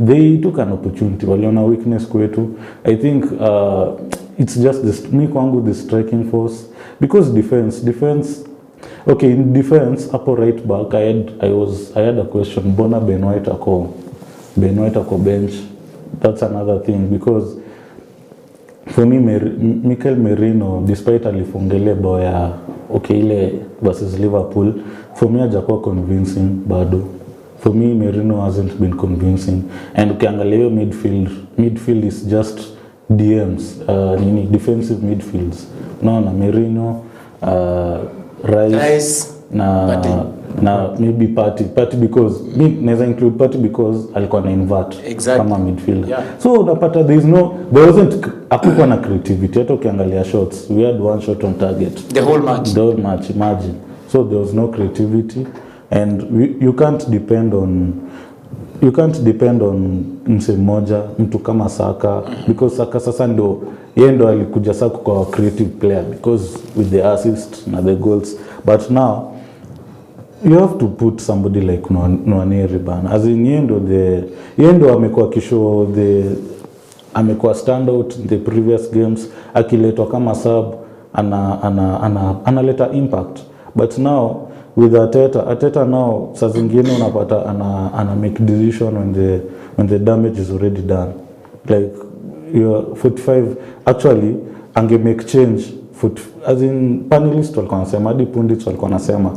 they took an opportunity. Waliona weakness kwetu. I think it's just the striking force, because defense okay, in defense hapo right back I had a question, bona Ben White ako bench. That's another thing, because for me Mikel Merino, despite alifungele boya okay ile versus Liverpool, for me hajakuwa convincing bado. For me Merino hasn't been convincing, and ukiangalia midfield is just DMs, defensive midfields. No, Merino, Rice na maybe Party because me naweza include Party because alikuwa na invert kama midfielder. Yeah. So unapata there wasn't hakuwa na creativity. Hata ukiangalia shots, we had one shot on target the whole match, imagine. So there was no creativity, and you can't depend on mse mmoja, mtu kama Saka, because Saka sasa yeye ndo alikuja Saka kwa creative player, because with the assist na the goals. But now you have to put somebody like Nwaneri bana, as in yeye ndo amekuwa kisho amekuwa standout in the previous games, akiletwa kama sub analeta impact. but now with Arteta now saa zingine unapata ana make decision when the damage is already done. Like your 45 actually ange make change as in panelist walikuwa nasema hadi pundits walikuwa nasema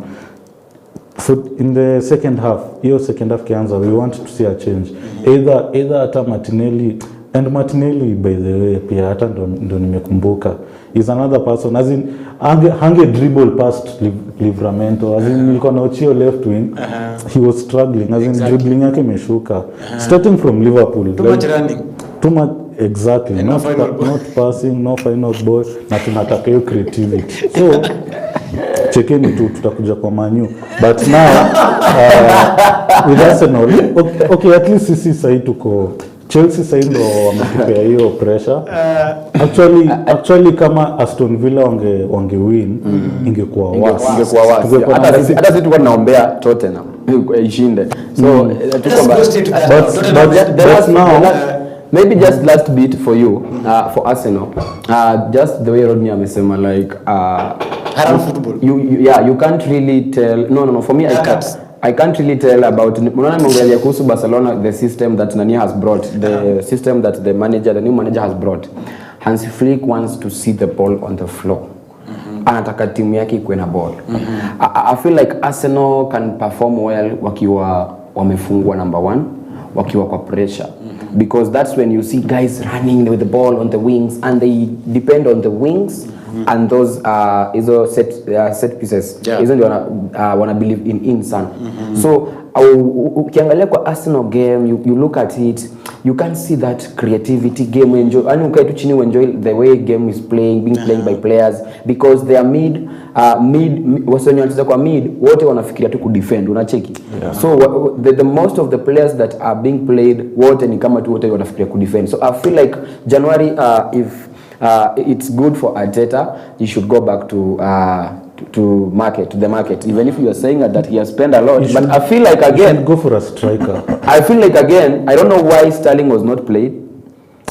in the second half kianza we want to see a change either hata Martinelli by the way pia hata ndo nimekumbuka is another person as in hange dribble past Livramento as in nilikuwa na Ochio left wing he was struggling as in dribbling yake imeshuka starting from Liverpool too much running too much exactly not passing no final ball na tunataka hiyo creativity so chekeni tu tutakuja kwa Manu but now with Arsenal okay at least sisi sasa tuko Chelsea sasa ndo wametupea hiyo pressure actually kama Aston Villa wange win ingekuwa worse hata sisi tulikuwa tunaombea Tottenham ishinde so but now maybe just last bit for you for Arsenal just the way Rodney amesema like football you can't really tell no for me I can't really tell about unaona mwangalia kuhusu Barcelona the system that Nani has brought the system that the new manager has brought. Hans Flick wants to see the ball on the floor. Anataka timu yake ikuwe na ball. I feel like Arsenal can perform well wakiwa wamefungwa number 1 wakiwa kwa pressure because that's when you see guys running with the ball on the wings and they depend on the wings and those hizo set pieces hizo ndio wana believe in sana so ukiangalia kwa Arsenal game you look at it you can see that creativity game enjoy and ukae tu chini enjoy the way game is played by players because they are mid wasonyo wanacheza kwa mid wote wanafikiria tu ku defend unacheki so the most of the players that are being played wote ni kama tu wote wanafikiria ku defend so I feel like January if it's good for Arteta he should go back to the market even if you are saying that he has spent a lot but I feel like again go for a striker I feel like again I don't know why Sterling was not played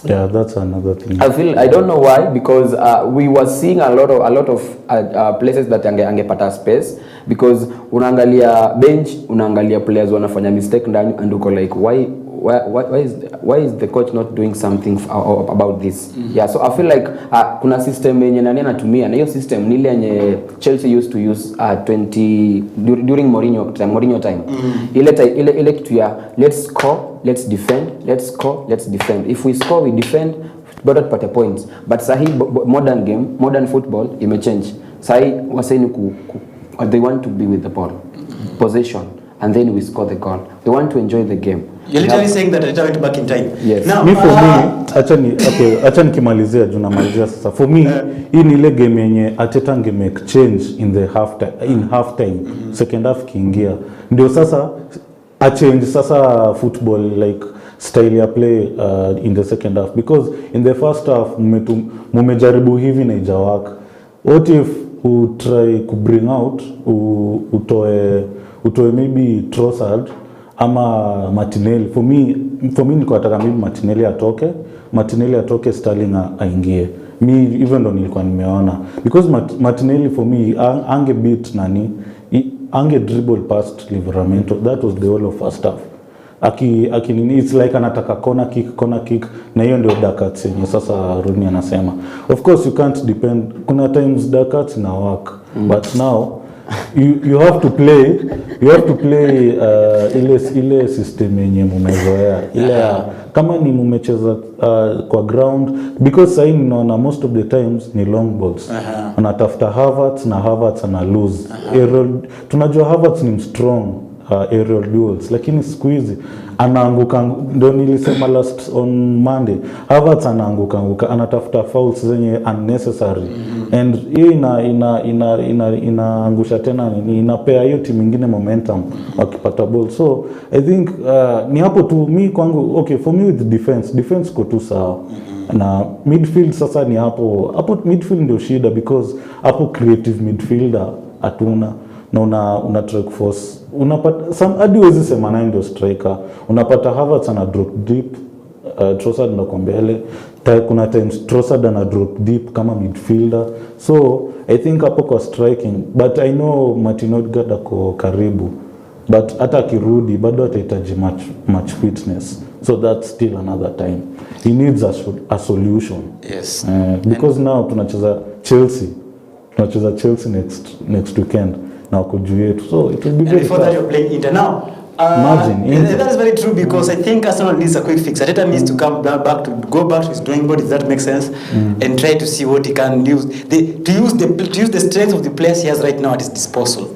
that's another thing I don't know why because we were seeing a lot of places that angepata space because unaangalia bench unaangalia players wanafanya mistake ndani and uko like why is the coach not doing something about this so I feel like kuna system yenye nani anatumia na hiyo system ni ile yenye Chelsea used to use 20 during Mourinho time ile kitu ya let's score let's defend if we score we defend bado tupate points but sahi modern football imechange sahi waseni they want to be with the ball possession and then we score the goal they want to enjoy the game. You're literally saying that Arteta went back in time. Yes. Now, me for me acha nikimalizia juu namalizia sasa for me hii ni ile game yenye Arteta ange make change in half time second half kiingia ndio sasa a change sasa football like style ya play in the second half because in the first half mumejaribu hivi na ijawaka what if you try to bring out utoe maybe Trossard ama Martinelli for me niko nataka maybe Martinelli atoke Sterling aingie me even though nilikuwa nimeona because Martinelli for me ange beat nani ange dribble past Livramento that was the whole of first half nini it's like anataka corner kick na hiyo ndio dakats yenye sasa Rooney anasema of course you can't depend kuna times dakats na work but now you have to play ile system yenye mumezoea ile kama ni mumecheza kwa ground because sasa ninaona most of the times ni long balls anatafuta Havertz ana lose tunajua Havertz ni strong aerial duels lakini siku hizi anaanguka ndio nilisema last on Monday Havertz anaanguka anatafuta fouls zenye unnecessary and hii inaangusha tena inapea hiyo timu nyingine momentum wakipata ball so I think ni hapo tu mi kwangu okay for me with defense ko tu sawa na midfield sasa ni hapo midfield ndio shida because hapo creative midfielder hatuna na una track force unapata some hadi wezi sema ndio striker unapata Havertz ana drop deep Trossard ndo mbele. Kuna times Trossard ana drop deep kama midfielder. So I think hapo kwa striking, but I know Martin Odegaard ako karibu, but hata akirudi bado atahitaji much fitness, so that's still another time. He needs a solution. Yes. Because now tunacheza Chelsea next weekend na wako juu yetu, so it will be very before that you're playing Inter now. Imagine, that is very true, because I think Arsenal needs a quick fix. Arteta needs to go back to his drawing board, if that makes sense, and try to see what he can use. To use the strength of the players he has right now at his disposal,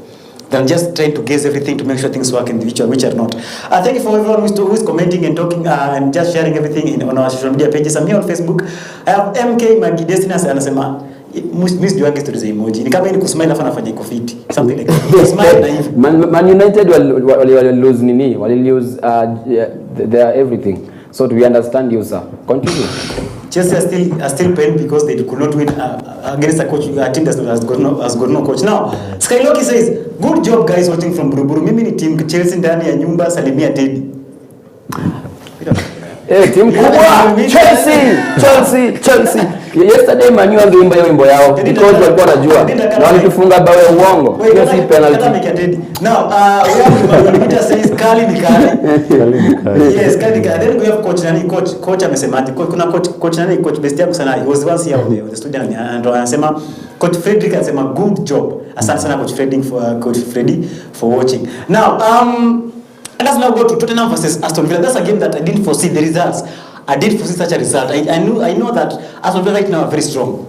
than just trying to guess everything to make sure things work in the future, which are not. Thank you for everyone who is commenting and talking and just sharing everything on our social media pages. I'm here on Facebook. I have MK Magi Destiny anasema miss juange stories za emoji. Ni kama ni kusmile afa nafanya iko fit. Something like that. Smile na hivi. Man United wali lose nini? Wali lose their everything. So do we understand you, sir? Continue. Chelsea are still pained because they could not win against a team that has got no coach. Now, Skyloki says, good job guys watching from Buruburu. Mimi ni team Chelsea ndani ya nyumba, salimia Teddy. Team kubwa Chelsea. Yesterday Man U angeimba hiyo wimbo yao because walikuwa wanajua na walitufunga bao ya uongo. Hiyo si penalty. Now, we have Peter says Kali ni Kali. Yes, Kali ni Kali. Then we have coach amesemaje? Kuna coach nani, coach best yangu sana. He was once here on the studio and anasema coach Frederick anasema good job. Asante sana coach Freddy for watching. Now, let's now go to Tottenham versus Aston Villa. That's a game that I didn't foresee the results. I did foresee such a result. I know that Aston Villa right now are very strong.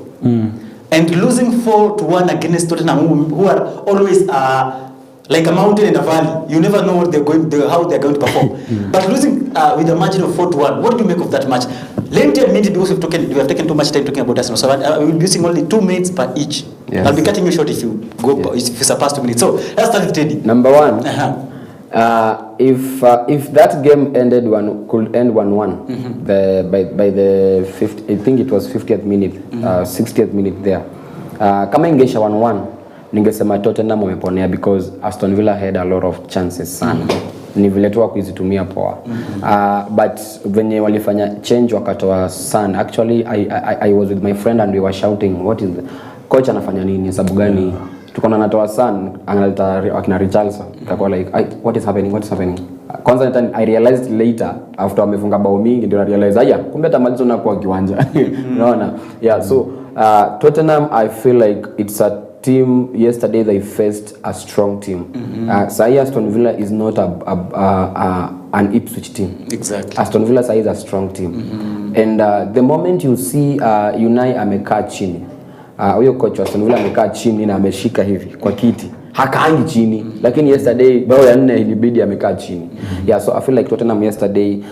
And losing 4-1 against Tottenham, who are always like a mountain and a valley. You never know what how they're going to perform. But losing with a margin of 4-1, what do you make of that match? Let me tell you, because we have taken too much time talking about Arsenal, so I will be using only 2 minutes per each. Yes. I'll be cutting you short if you surpass 2 minutes. So let's start with Teddy. Number 1. If that game could end 1-1, by the 50, I think it was 50th minute, 60th minute there. Kama ingesha 1-1, ningesema Tottenham wameponea because Aston Villa had a lot of chances sana. Ni vile tu kuzitumia poa. But venye walifanya change wakatoa Son. Actually I was with my friend and we were shouting, what is the coach anafanya nini? Sababu gani? Tukona natoa Son, analeta akina Richarlison. Kakwa like, what is happening? Kwanza I realized later after wamefunga bao mingi ndio na realize haya kumbe hata malizo na kwa kiwanja. Unaona? Yeah, so Tottenham, I feel like it's a team. Yesterday they faced a strong team. Sahi Aston Villa is not an Ipswich team. Exactly. Aston Villa sahi is a strong team. And the moment you see Unai amekaa chini, huyo coach wa Aston Villa amekaa chini na ameshika hivi kwa kiti, hakaangi chini, lakini yesterday bao ya 4 ilibidi amekaa chini. Yeah, so I feel like Tottenham yesterday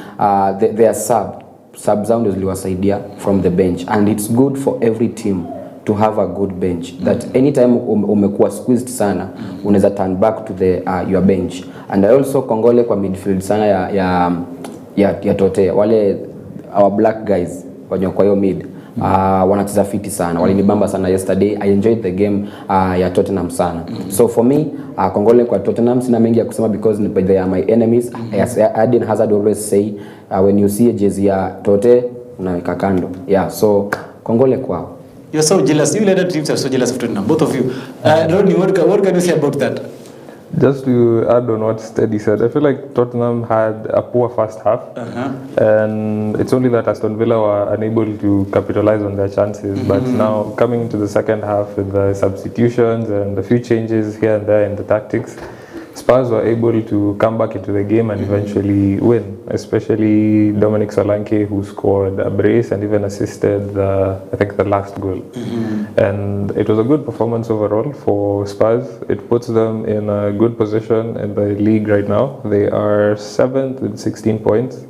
their sub sound ziliwasaidia from the bench, and it's good for every team to have a good bench, that anytime umekuwa squeezed sana unaweza turn back to your bench. And I also kongole kwa midfield sana ya Tote, wale our black guys kwa hiyo mid wanacheza fiti sana, walinibamba sana yesterday. I enjoyed the game ya Tottenham sana. So for me, kongole kwa Tottenham, sina mengi ya kusema because they are my enemies. As Eden Hazard always say, when you see a jersey ya Tote unaweka kando. Yeah, so kongole kwao. You're so jealous. You later teams are so jealous of Tottenham, both of you. Rodney, what can you say about that? Just to add on what Steady said, I feel like Tottenham had a poor first half, and it's only that Aston Villa were unable to capitalize on their chances. But now, coming into the second half with the substitutions and a few changes here and there in the tactics, Spurs were able to come back into the game and eventually win, especially Dominic Solanke, who scored a brace and even assisted I think the last goal. And it was a good performance overall for Spurs. It puts them in a good position in the league right now. They are 7th with 16 points.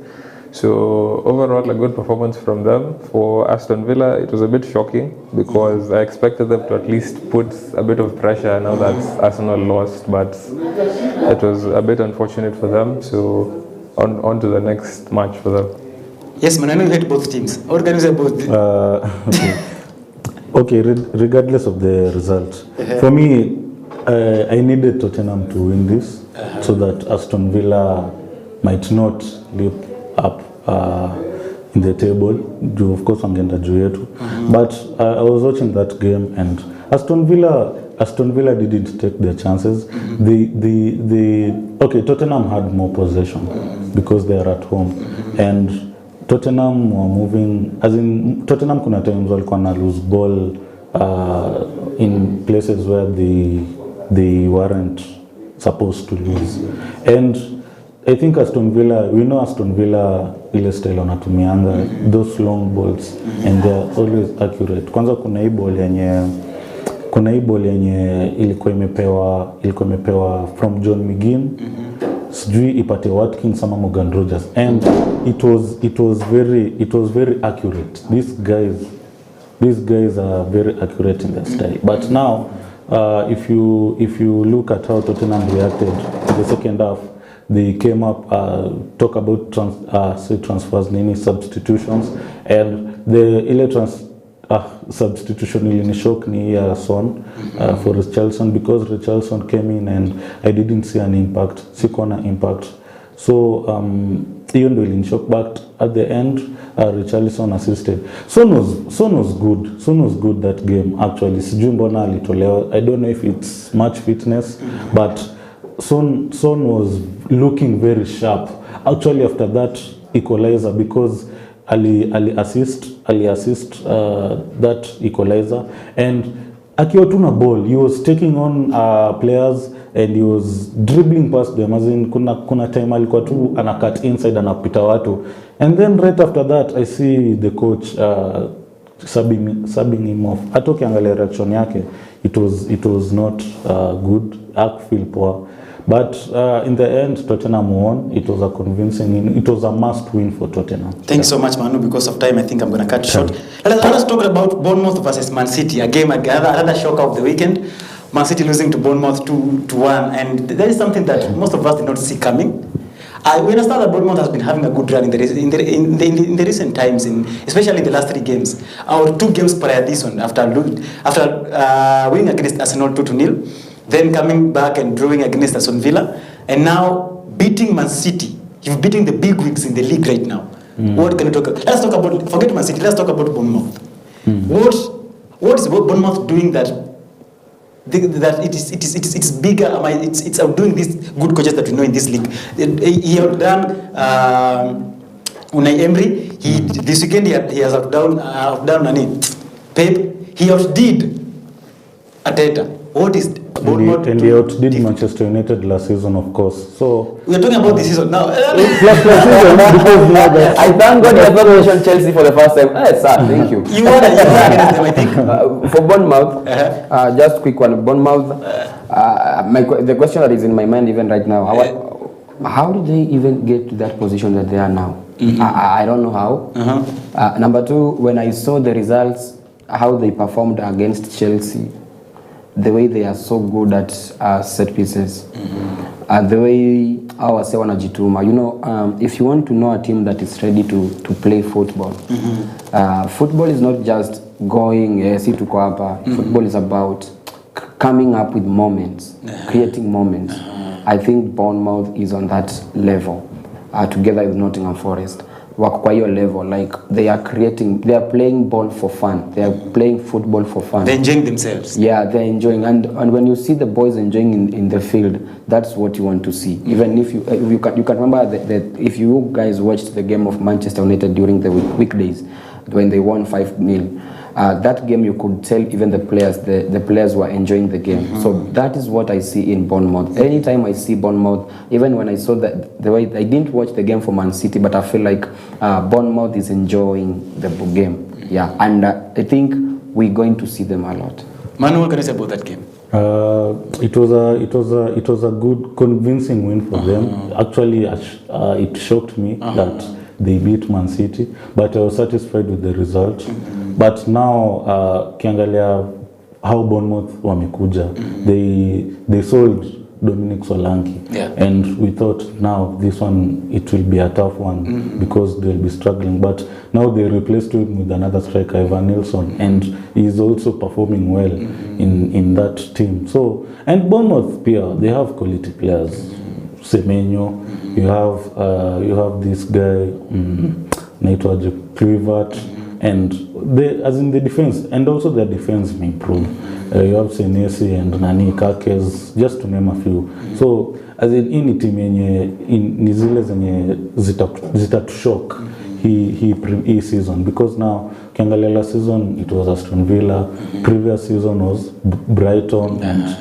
So overall, a good performance from them. For Aston Villa, it was a bit shocking because I expected them to at least put a bit of pressure now that Arsenal lost, but it was a bit unfortunate for them. So on to the next match for them. Yes, man, I know you hate both teams. What can you say about Okay, regardless of the result, for me, I needed Tottenham to win this so that Aston Villa might not live up in the table. Of course wangeenda juu yetu. But I was watching that game and Aston Villa didn't take their chances. Okay, Tottenham had more possession because they are at home, and Tottenham were moving, as in Tottenham kuna times walikuwa na lose ball in places where they weren't supposed to lose. And I think Aston Villa, we know Aston Villa ile style wanatumianga those long balls and they're always accurate. Kwanza kuna hii ball yenye ilikuwa imepewa from John McGinn, sijui ipate Watkins ama Morgan Rogers, and it was very accurate. These guys are very accurate in their style. But now if you look at how Tottenham reacted in the second half, they came up, talk about transfers, substitutions, and the substitution in shock ni Son for Richarlison, because Richarlison came in and I didn't see an impact, sikuona impact. So even though in shock, but at the end Richarlison assisted. Son was good that game actually. Sijui mbona alitolewa. I don't know if it's much fitness, but Son was looking very sharp actually after that equalizer, because Ali assist that equalizer, and akiwa tu na ball he was taking on players and he was dribbling past them, as in kuna time alikuwa tu ana cut inside anapita watu, and then right after that I see the coach subbing him off. Hata ukiangalia reaction yake it was not good, feel poor. But in the end, Tottenham won. It was a convincing, it was a must win for Tottenham. Thanks so much, Manu. Because of time, I think I'm going to cut short. Let us talk about Bournemouth versus Man City. A game, another shocker of the weekend. Man City losing to Bournemouth 2-1. And there is something that most of us did not see coming. We understand that Bournemouth has been having a good run in the recent times, especially in the last 3 games. Our 2 games prior this one, after winning against Arsenal 2-0. Then coming back and drawing against Aston Villa, and now beating Man City. You've beaten the big wigs in the league right now. What can you talk about? Let's talk about, forget Man City, let's talk about Bournemouth. What is Bournemouth doing that it's bigger, it's outdoing these good coaches that we know in this league? He outdone Unai Emery. This weekend he has outdone Pep. He outdid Arteta. What is Bournemouth? And he outdid Manchester United last season, of course. So we are talking about this season now. Plus season, because now that I thank God you have not mentioned Chelsea for the first time. Sir, thank you. You won against them, I think. For Bournemouth, just quick one. Bournemouth, the question that is in my mind even right now, how did they even get to that position that they are now? I don't know how. Number 2, when I saw the results, how they performed against Chelsea, the way they are so good at set pieces, the way our wanajituma. You know, if you want to know a team that is ready to play football, football is not just going, tuko hapa. Football is about coming up with moments, creating moments. I think Bournemouth is on that level, together with Nottingham Forest. Wako kwa hiyo level, like they are playing ball for fun. They are playing football for fun. They're enjoying themselves. Yeah, they're enjoying, and when you see the boys enjoying in the field, that's what you want to see. Even if you can remember that if you guys watched the game of Manchester United during the weekdays when they won 5-0, that game you could tell even the players were enjoying the game. So that is what I see in Bournemouth. Anytime I see Bournemouth, even when I saw that the way I didn't watch the game for Man City, but I feel like Bournemouth is enjoying the game. Yeah, and I think we're going to see them a lot. Manu, what can you say about that game? It was a good, convincing win for them. Actually, it shocked me that they beat Man City, but I was satisfied with the result. But now, kiangalia how Bournemouth wamekuja, they sold Dominic Solanke, and we thought now this one, it will be a tough one because they'll be struggling. But now they replaced him with another striker, Ivan Nilsson, and he's also performing well in that team. So, and Bournemouth, they have quality players. Semenyo, you have this guy, Naitwaje, Kluivert, and as in the defense, and also their defense may improve. You have Senesi and Nani Kakes, just to name a few. So as in any team ni zile zenye zitatushock hii season, because now kiangalia last season it was Aston Villa, previous season was Brighton, and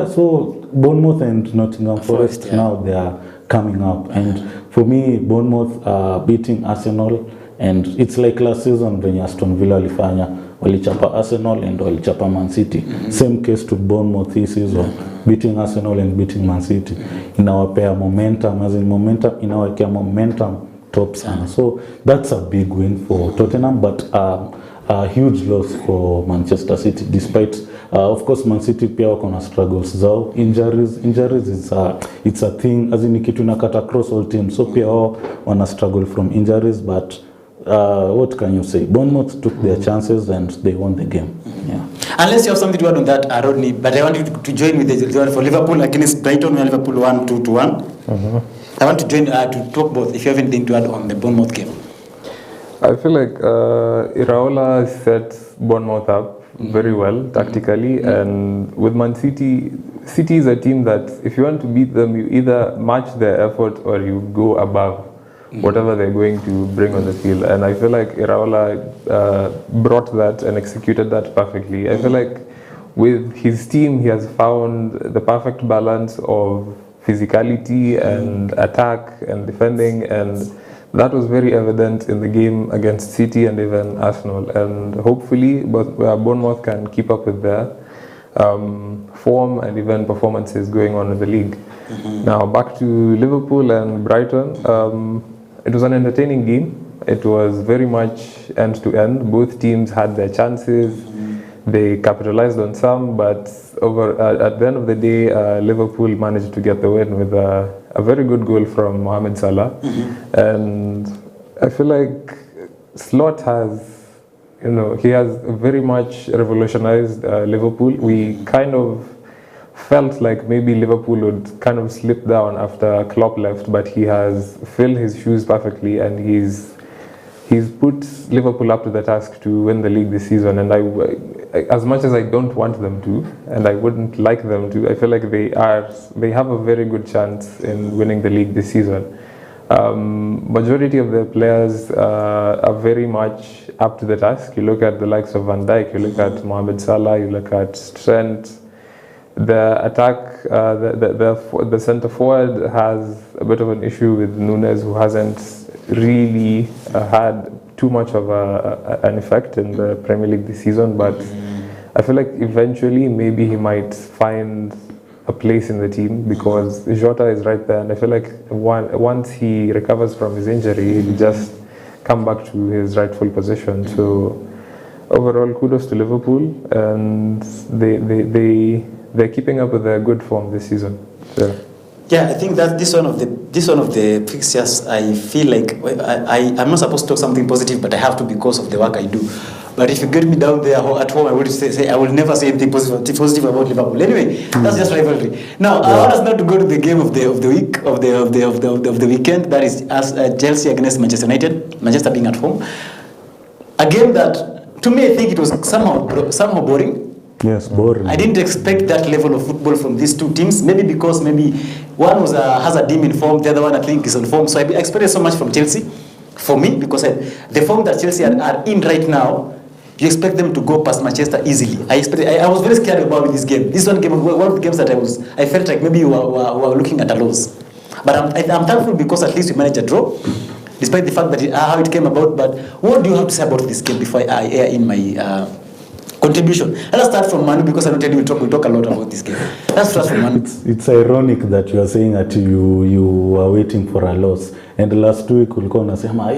so Bournemouth and Nottingham Forest, now they are coming up, and for me Bournemouth beating Arsenal, and it's like last season when Aston Villa walichapa Arsenal and walichapa Man City. Same case to Bournemouth this season, beating Arsenal and beating Man City. Inawapea momentum, as in momentum, inawekea momentum top sana. So that's a big win for Tottenham, but a huge loss for Manchester City, despite of course Man City pia wako na struggles zao. Injuries it's a thing, as in kitu inakata across all teams, so pia wao wana struggle from injuries, but what can you say? Bournemouth took their chances and they won the game. Unless you have something to add on that, Rodney, but I want you to join with the one for Liverpool against Brighton, where Liverpool 1-2-1. I want to join to talk both, if you have anything to add on the Bournemouth game. I feel like Iraola set Bournemouth up very well tactically, and with Man City, City is a team that if you want to beat them, you either match their effort or you go above whatever they're going to bring on the field. And I feel like Iraola brought that and executed that perfectly. I feel like with his team, he has found the perfect balance of physicality and attack and defending, and that was very evident in the game against City and even Arsenal. And hopefully Bournemouth can keep up with their form and even performances going on in the league. Now back to Liverpool and Brighton. It was an entertaining game. It was very much end to end. Both teams had their chances. They capitalized on some, but at the end of the day, Liverpool managed to get the win with a very good goal from Mohamed Salah. And I feel like Slot has, he has very much revolutionized Liverpool. We kind of felt like maybe Liverpool would kind of slip down after Klopp left, but he has filled his shoes perfectly, and he's put Liverpool up to the task to win the league this season. And as much as I don't want them to, and I wouldn't like them to, I feel like they have a very good chance in winning the league this season. Majority of the players are very much up to the task. You look at the likes of Van Dijk, you look at Mohamed Salah, you look at Trent. The attack, the centre forward has a bit of an issue with Nunes, who hasn't really had too much of an effect in the Premier League this season, but I feel like eventually maybe he might find a place in the team, because Jota is right there, and I feel like once he recovers from his injury, he'll just come back to his rightful position. So overall, kudos to Liverpool, and they're keeping up with their good form this season. So. Yeah, I think that this one of the fixtures, I feel like I'm not supposed to talk something positive, but I have to because of the work I do. But if you get me down there at home, I would say I will never say anything positive about Liverpool. Anyway, that's just rivalry. Now, I want us now to go to the game of the week of the weekend. That is Chelsea against Manchester United. Manchester being at home. A game that, to me, I think it was somehow boring. Yes, boring. I didn't expect that level of football from these two teams. Maybe because one has a team in form, the other one I think is on form. So I expected so much from Chelsea. For me, because the form that Chelsea are in right now, you expect them to go past Manchester easily. I was very scared about this game. This one of the games that I felt like maybe we were looking at a loss. But I'm thankful because at least we managed a draw, despite the fact that how it came about. But what do you have to say about this game before I air in my contribution? Let's start from Manu, because I know Teddy will talk a lot about this game. Let's start from Manu. It's ironic that you are saying that you are waiting for a loss, and last week ulikuwa unasema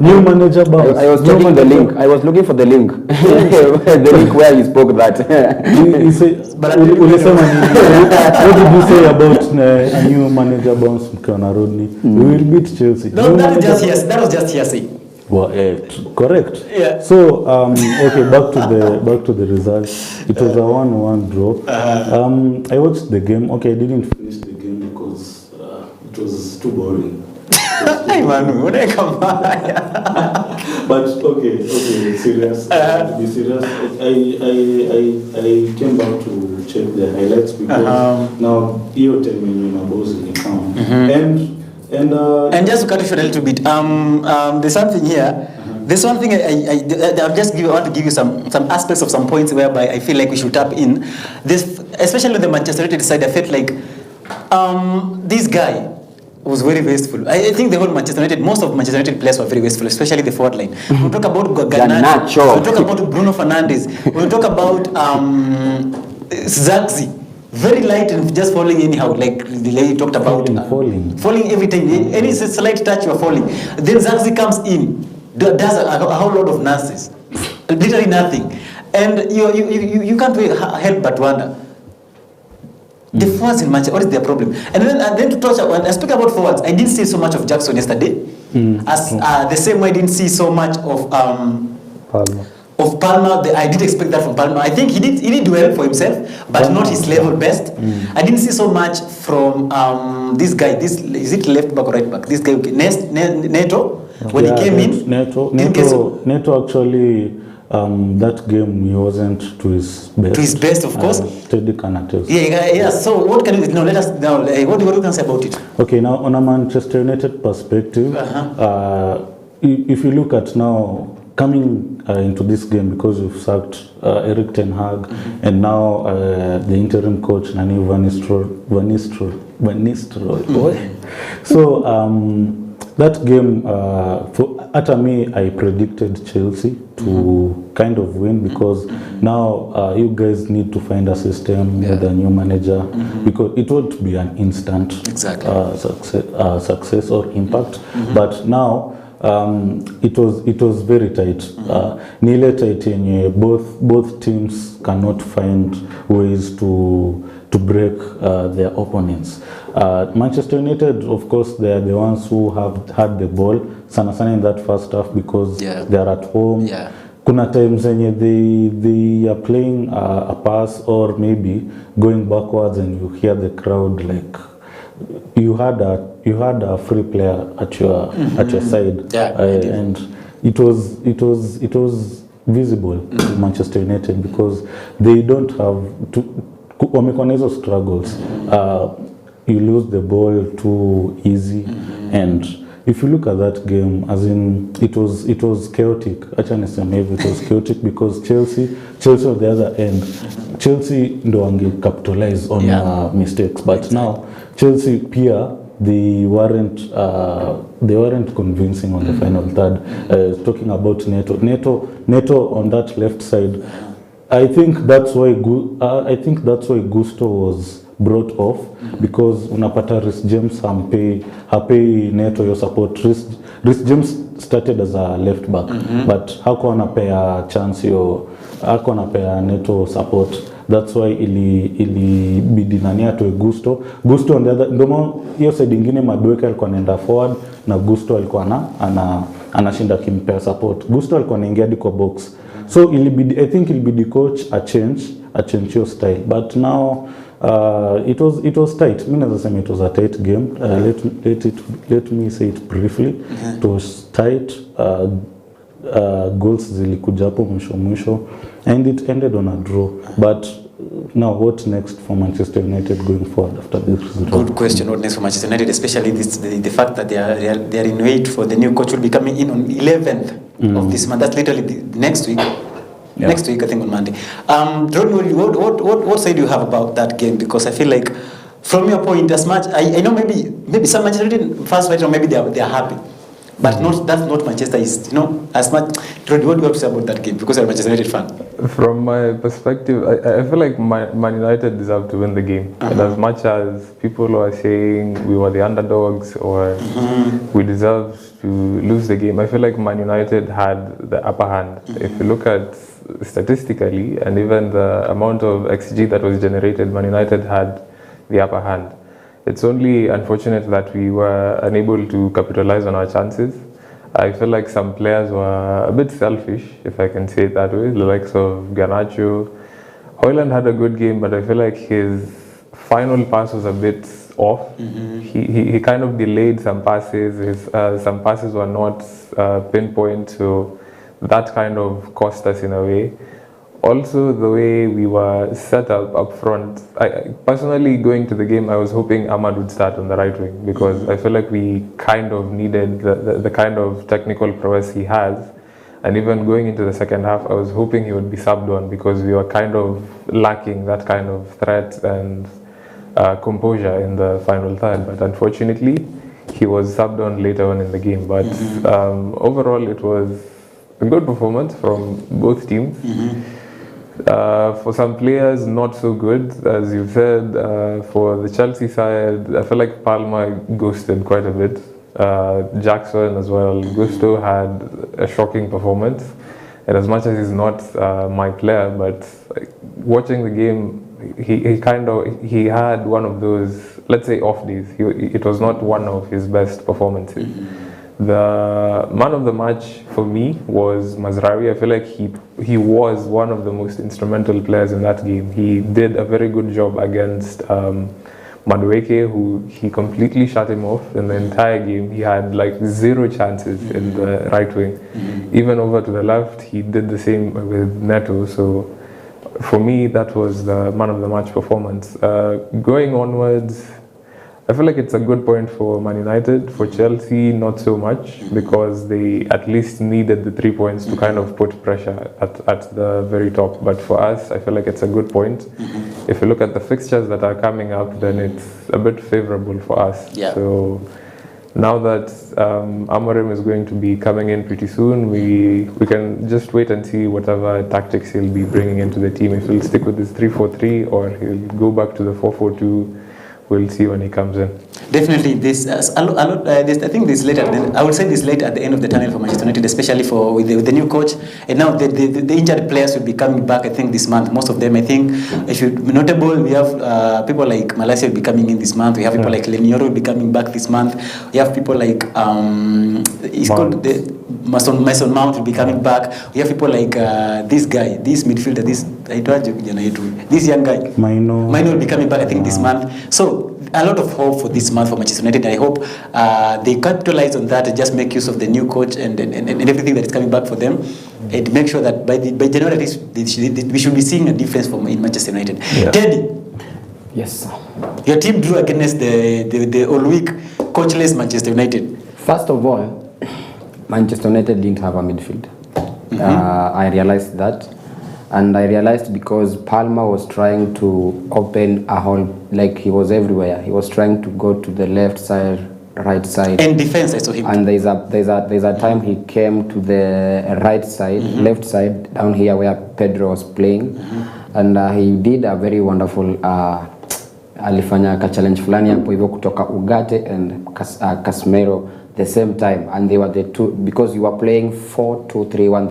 new manager bounce. I was checking the link. I was looking for the link. The link where you spoke that. You say, what did you say about a new manager bounce mkiona Rodney? We will beat Chelsea. No, that was just hearsay. Well, correct. Yeah. So okay, back to the results. It was a 1-1 draw. I watched the game. Okay, I didn't finish the game because it was too boring. Hey, Manu, unaweka mbaya. But okay, serious. Be serious. I came back to check the highlights because now your time when you boss in And just to cut you short a little bit, there's something here. There's one thing I want to give you some aspects of some points whereby I feel like we should tap in. This, especially on the Manchester United side, I felt like this guy was very wasteful. I think the whole Manchester United, most of Manchester United players were very wasteful, especially the forward line. We talk about Garnacho, we talk about Bruno Fernandes, we talk about Zagzi. Very light and just falling anyhow, like the lady talked about. Falling every time. Any slight touch, you are falling. Then Zagzi comes in, does a whole lot of nonsense. Literally nothing. And you can't help but wonder. The forwards in Manchester, what is their problem? And then to touch, when I speak about forwards, I didn't see so much of Jackson yesterday. As the same way I didn't see so much of Palmer. I did expect that from Palmer. I think he did well for himself, but not his level best. I didn't see so much from this guy. Is it left back or right back? This guy, Neto, when he came in. Neto actually, that game he wasn't to his best. To his best, of course. Steady Canates. Yeah. So what can you let us know? What do you can say about it? Okay, now on a Manchester United perspective, if you look at now coming into this game, because we've sacked Erik ten Hag and now the interim coach Nani Van Nistelrooy. So that game, at me, I predicted Chelsea to kind of win because now you guys need to find a system with a new manager because it won't be an instant success or impact. But now it was very tight. Nearly tight. Both teams cannot find ways to break their opponents. Manchester United, of course, they are the ones who have had the ball sana in that first half because they are at home. Kuna times they are playing a pass or maybe going backwards and you hear the crowd like you had a free player at your side, and it was visible to Manchester United because they don't have to. Wamekuwa struggles. You lose the ball too easy, and if you look at that game, as in it was chaotic. Actually, it was chaotic because Chelsea on the other end, Chelsea ndo wange capitalize on mistakes, but now Chelsea Pia they weren't convincing on the final third. Talking about Neto on that left side. I think that's why Gusto was brought off because unapata Reece James hapei Neto your support. Reece James started as a left back, but hakuwa anapea chance hakuwa anapea Neto support. That's why ilibidi nani atoe Gusto on the other. Ndomo hiyo side ingine Madueke alikuwa anaenda forward na Gusto alikuwa anashinda kimpea support. Gusto alikuwa anaingia hadi kwa box. So I think ilibidi coach a change your style. But now it was tight. Mimi naweza sema it was a tight game. Let me say it briefly. It was tight. Goals zilikuja hapo mwisho and it ended on a draw. But now what next for Manchester United going forward after this result? Good question. What next for Manchester United, especially the fact that they are in wait for the new coach will be coming in on 11th of this month. That's literally next week. Next week, I think on Monday. Rodney, what say do you have about that game? Because I feel like, from your point, as much I know maybe some Manchester United fans right now maybe they are happy, but that's not Manchester is as much. Rodney, what do you have to say about that game? Because you're a Manchester United fan. From my perspective, I feel like Man United deserved to win the game. And as much as people are saying we were the underdogs or we deserved to lose the game, I feel like Man United had the upper hand. If you look at statistically and even the amount of XG that was generated, Man United had the upper hand. It's only unfortunate that we were unable to capitalize on our chances. I feel like some players were a bit selfish, if I can say it that way, the likes of Garnacho. Højlund had a good game, but I feel like his final pass was a bit off. He kind of delayed some passes. Some passes were not pinpoint, so that kind of cost us in a way. Also, the way we were set up front, I personally, going to the game, I was hoping Ahmad would start on the right wing, because I feel like we kind of needed the kind of technical prowess he has. And even going into the second half, I was hoping he would be subbed on, because we were kind of lacking that kind of threat and composure in the final third. But unfortunately, he was subbed on later on in the game. But overall, it was a good performance from both teams. For some players, not so good, as you said. For the Chelsea side, I feel like Palmer ghosted quite a bit. Jackson as well. Gusto had a shocking performance, and as much as he's not my player, but watching the game, he had one of those, let's say, off days. It was not one of his best performances. The man of the match for me was Mazraoui. I feel like he was one of the most instrumental players in that game. He did a very good job against Madueke, who he completely shut him off in the entire game. He had like 0 chances in the right wing. Even over to the left, he did the same with Neto. So for me, that was the man of the match performance. Going onwards, I feel like it's a good point for Man United. For Chelsea, not so much, because they at least needed the 3 points to kind of put pressure at the very top. But for us, I feel like it's a good point. If you look at the fixtures that are coming up, then it's a bit favorable for us. Yeah. So now that Amorim is going to be coming in pretty soon, we can just wait and see whatever tactics he'll be bringing into the team. If he'll stick with his 3-4-3 or he'll go back to the 4-4-2, we'll see when he comes in. Definitely, I think this later. I would say this later at the end of the tunnel for Manchester United, especially with the new coach. And now the injured players will be coming back. I think this month, most of them. I think if you notable, we have people like Malaysia will be coming in this month. We have people like Lenioro will be coming back this month. We have people like he's called Mason Mount will be coming back. We have people like this guy, this midfielder, this young guy. Maino will be coming back. I think this month. So a lot of hope for this month for Manchester United. I hope they capitalize on that and just make use of the new coach and everything that is coming back for them, and make sure that by January we should be seeing a difference in Manchester United. Yeah. Teddy, yes, sir. Your team drew against the all-week coachless Manchester United. First of all, Manchester United didn't have a midfield. I realized that. And I realized because Palmer was trying to open a hole, like he was everywhere. He was trying to go to the left side, right side. And defense, I saw him. And there's a time he came to the right side, left side, down here where Pedro was playing. And he did a very wonderful, alifanya ka challenge fulani hapo hivyo kutoka Ugarte and Casemiro the same time, and they were the two, because you were playing 4-2-3-1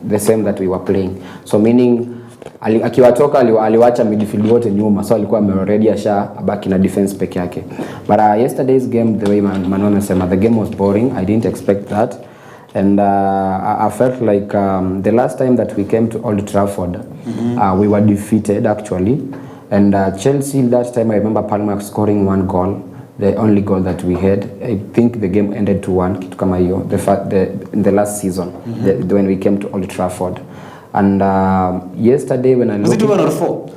the same that we were playing, so meaning akiwatoka aliwacha midfield wote nyuma, so alikuwa already abaki na defense peke yake. But yesterday's game, the way Manon said, the game was boring. I didn't expect that, and I felt like the last time that we came to Old Trafford, we were defeated actually, and Chelsea that time I remember Palmer scoring 1 goal. The only goal that we had, I think the game ended 2-1, kitu kama hiyo, in the last season, when we came to Old Trafford. And yesterday when I looked... Was it 2-1 or 4?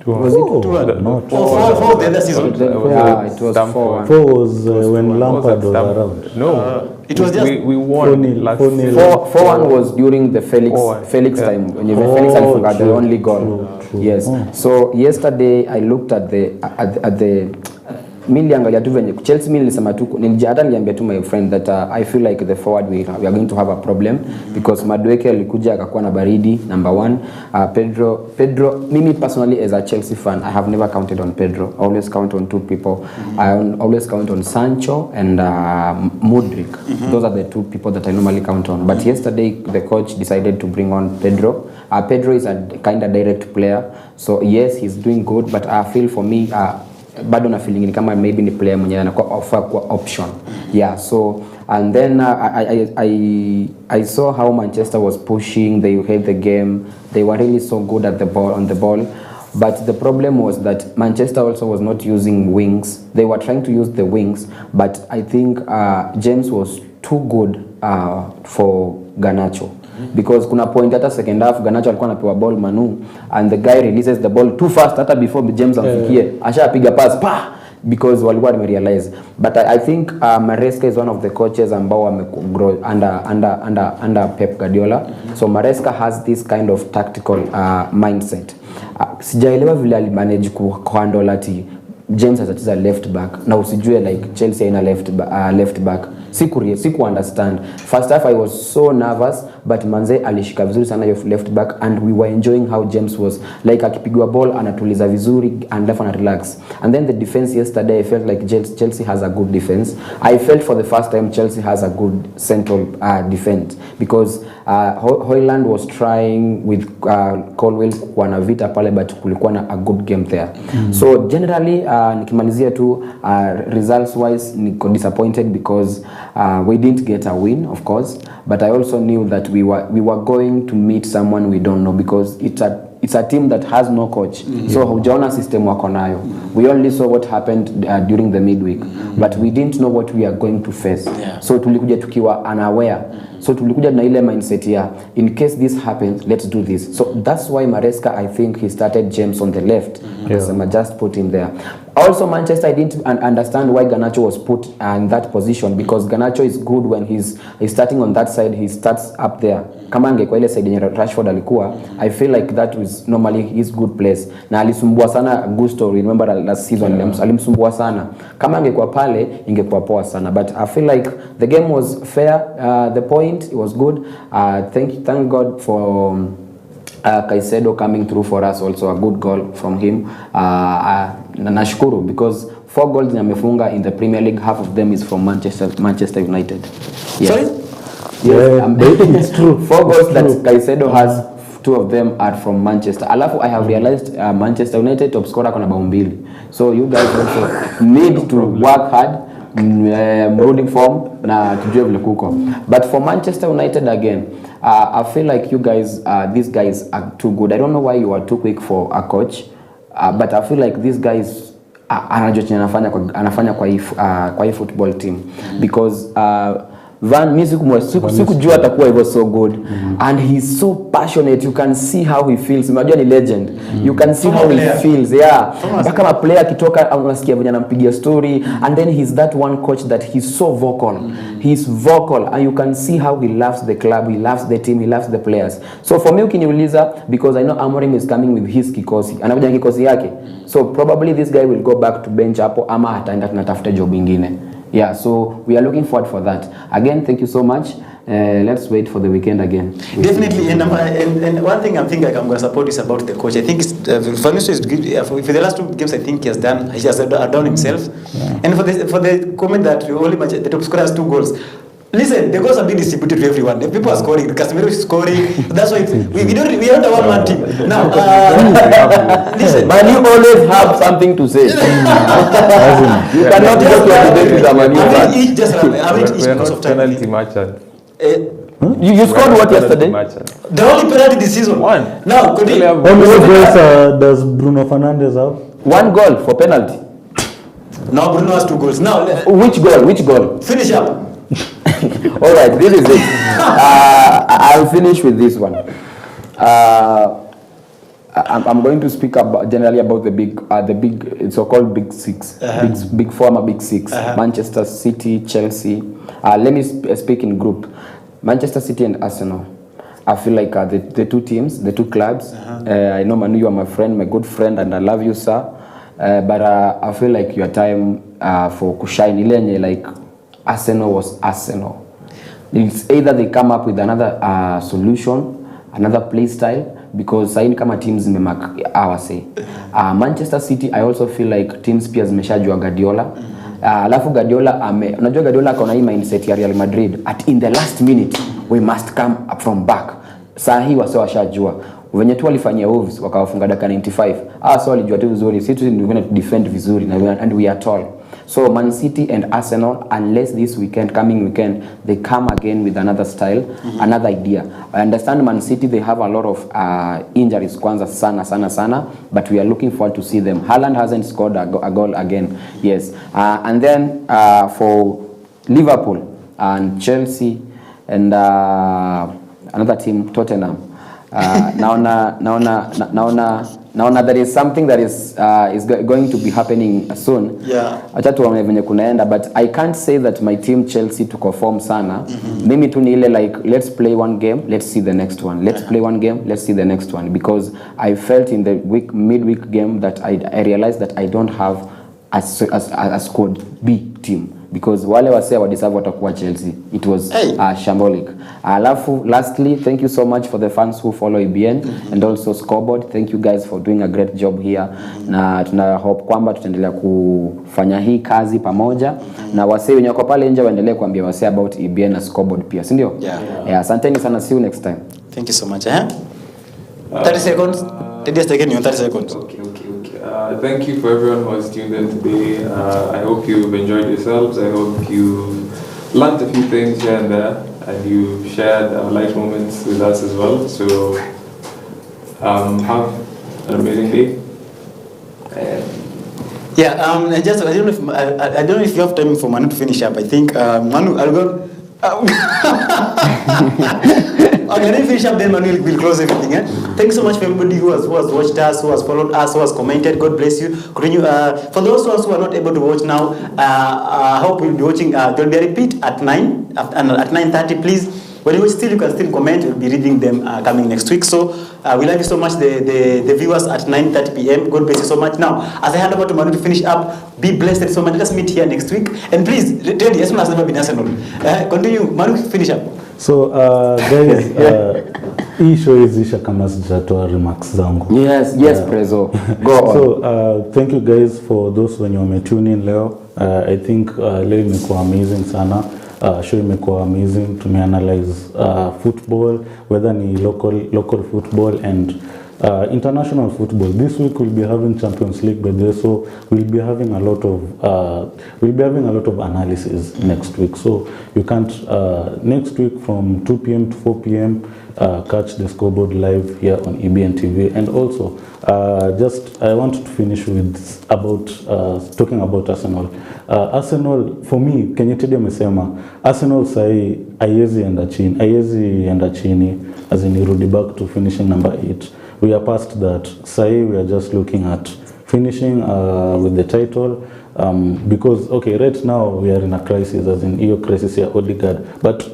Was it 2-1? Not 4 the other season? Yeah, it was 4-1. 4 was when Lampard was around. No. It was just... We won last season. 4-1 was during the Felix time. When Felix had the only goal. True. Yes. So yesterday I looked at the mimi angalia tu venye Chelsea, mimi nilisema tu hata niliambia tu my friend that I feel like the forward we are going to have a problem because Madueke alikuja akakuwa na baridi, number 1. Pedro, mimi personally as a Chelsea fan, I have never counted on Pedro. I always count on 2 people. I always count on Sancho and Mudryk. Those are the 2 people that I normally count on. But yesterday the coach decided to bring on Pedro. Pedro is a kind of direct player, so yes, he's doing good, but I feel for me bado na feeling ni kama maybe ni player mwenye anakuwa offer kwa option. Yeah, so and then I saw how Manchester was pushing, they held the game, they were really so good at the ball, on the ball. But the problem was that Manchester also was not using wings. They were trying to use the wings, but I think James was too good for Garnacho. Because kuna point hata second half Garnacho alikuwa anapewa ball Manu and the guy releases the ball too fast hata before James amfikie ashapiga pass pa because walikuwa wamerealize. But I think Maresca is one of the coaches ambao wamegrow under Pep Guardiola. So Maresca has this kind of tactical mindset. Sijaelewa vile alimanage kuhandle ati James atacheza left back na usijue like Chelsea ina left back. Siku understand. First half I was so nervous, but Manze alishika vizuri sana hiyo left back and we were enjoying how James was like akipigwa ball anatuliza vizuri and left and relax. And then the defense yesterday I felt like Chelsea has a good defense. I felt for the first time Chelsea has a good central defense because Højlund was trying with Colwell kuwa na vita pale but kulikuwa na a good game there. So generally nikimalizia tu results wise niko disappointed because we didn't get a win of course, but I also knew that we were going to meet someone we don't know because it's a team that has no coach. So hujaona system wako nayo. We only saw what happened during the midweek, but we didn't know what we are going to face. So tulikuja tukiwa unaware. So tulikuja na ile mindset ya in case this happens, let's do this. So that's why Maresca, I think he started James on the left. So just put him there. Also Manchester, I didn't understand why Garnacho was put in that position because Garnacho is good when he's starting on that side, he starts up there. Kama angekuwa ile side yenye Rashford alikuwa, I feel like that was normally his good place. Na alisumbua sana Gusto, remember last season alimsumbua sana. Kama angekuwa pale ingekuwa poa sana, but I feel like the game was fair, the point it was good. Thank God for Caicedo coming through for us, also a good goal from him. Nashukuru because 4 goals amefunga in the Premier League, half of them is from Manchester United. Yes. Sorry? Yes, it's true. 4 goals that Caicedo has, 2 of them are from Manchester. Alafu I have realized Manchester United top scorer kona bao 2. So you guys also need to work hard. Mrudi form na tujue vile kuko. But for Manchester United again, I feel like you guys, these guys are too good. I don't know why you are too quick for a coach, but I feel like these guys anafanya kwa hii football team because Van sikujua atakuwa hivyo so good and he's so passionate. You can see how he feels. Unajua ni legend. You can see how he feels. Kama player akitoka unasikia vile anampigia story and then he's that one coach that he's so vocal. He's vocal and you can see how he loves the club, he loves the team, he loves the players. So for me ukiniuliza, because I know Amorim is coming with his kikosi. Anakuja kikosi yake. So probably this guy will go back to bench hapo ama ataenda tunatafuta job nyingine. Yeah, so we are looking forward for that. Again, thank you so much. Let's wait for the weekend again. Definitely, and one thing I think I'm going to support is about the coach. I think it's, for the last 2 games, I think he has done himself. Yeah. And for the comment that only the top scorer has 2 goals. Listen, the goals are being distributed to everyone. The people are scoring. Casemiro is scoring. That's why we don't have a one-man team. Now, listen. Man, you always have something to say. You cannot go to a debate with a Man U fan. We are not penalty matcher. You scored what yesterday? The only penalty this season. 1. Now, could how many goals does Bruno Fernandes have? 1 goal for penalty. Now Bruno has 2 goals. Now, which goal? Finish up. All right, this is it. I'll finish with this one. I'm going to speak generally about the big so-called big 6, big former big 6, Manchester City, Chelsea. Let me speak in group. Manchester City and Arsenal. I feel like the 2 teams, the 2 clubs. I know Manu, you are my friend, my good friend, and I love you, sir. But I feel like your time for kushine ile like Arsenal was Arsenal. It's either they come up with another solution, another play style, because saini kama teams zimemark our say. Manchester City, I also feel like teams pia zimeshajua Guardiola. Alafu Guardiola unajua Guardiola akaona hii mindset ya Real Madrid at in the last minute we must come up from back. Saa hii wase washajua venye tu walifanyia Wolves wakawafunga dakika 95. So walijua tu vizuri sisi ni going to defend vizuri and we are tall. So Man City and Arsenal, unless this coming weekend, they come again with another style, another idea. I understand Man City, they have a lot of injuries, kwanza sana, but we are looking forward to see them. Haaland hasn't scored a goal again, yes. And then for Liverpool and Chelsea and another team, Tottenham, naona there is something that is going to be happening soon. Yeah. Acha tuone venye kunaenda, but I can't say that my team Chelsea to perform sana. Mimi tu ni ile like, let's play one game, let's see the next one. Let's play one game, let's see the next one, because I felt in the midweek game that I realized that I don't have a squad B team, because wale wase wadiserve watakuwa Chelsea. It was shambolic. Alafu lastly, thank you so much for the fans who follow EBN and also Scoreboard. Thank you guys for doing a great job here. Na tuna hope kwamba tutaendelea kufanya hii kazi pamoja, na wase wenye wako pale nje waendelee kuambia wase about EBN na Scoreboard pia, si ndio? Yeah, asanteni sana, see you next time. Thank you so much. 30 seconds. Just again, 30 seconds. Okay. Thank you for everyone who has tuned in today. I hope you've enjoyed yourselves. I hope you learned a few things here and there, and you shared light moments with us as well. So have an amazing day. Yeah, I don't know if you have time for Manu to finish up. I think Manu, I'll go. Okay, let me finish up, then Manu will close everything. Thanks so much for everybody who has watched us, who has followed us, who has commented. God bless you. Continue. For those ones who are not able to watch now, I hope you'll be watching. There will be a repeat at 9:30. Please, when you watch, you can still comment. We'll be reading them coming next week. So we love you so much, the viewers at 9:30 p.m. God bless you so much. Now, as I hand over to Manu to finish up, be blessed so much. Let us meet here next week. And please, tell me, Arsenal has never been Arsenal. Continue, Manu, finish up. So guys, hii show izisha kama sijatoa remarks zangu. Yes, Prezo. Go on. So thank you guys for those when you tune in leo. I think leo imekuwa amazing sana. Show imekuwa amazing. Tumeanalyze football, whether ni local football and international football. This week we'll be having Champions League, but so we'll be having a lot of analysis next week. So you can't next week from 2 p.m. to 4 p.m. Catch the Scoreboard live here on EBN TV. And also I want to finish with talking about Arsenal. Arsenal for me, Kenyatidi amesema Arsenal sahi haiwezi enda chini as in irudi back to finishing number 8. We are past that. Sahi we are just looking at finishing with the title, because okay, right now we are in a crisis, as in hiyo crisis ya Odegaard, but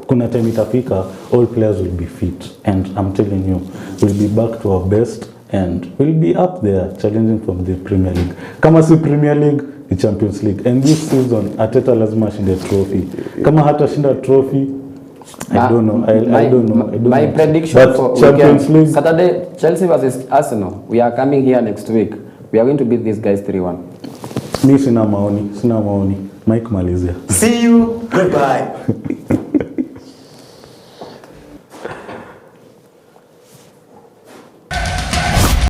kuna time itafika all players will be fit, and I'm telling you we'll be back to our best and we'll be up there challenging from the Premier League. Kama si Premier League, the Champions League. And this season Arteta lazima ashinde trophy. Kama hata shinda trophy, I don't know. My prediction but for Champions League Saturday, Chelsea versus Arsenal. We are coming here next week. We are going to beat these guys 3-1. Mi sina maoni. Mike Malizia. See you. Goodbye.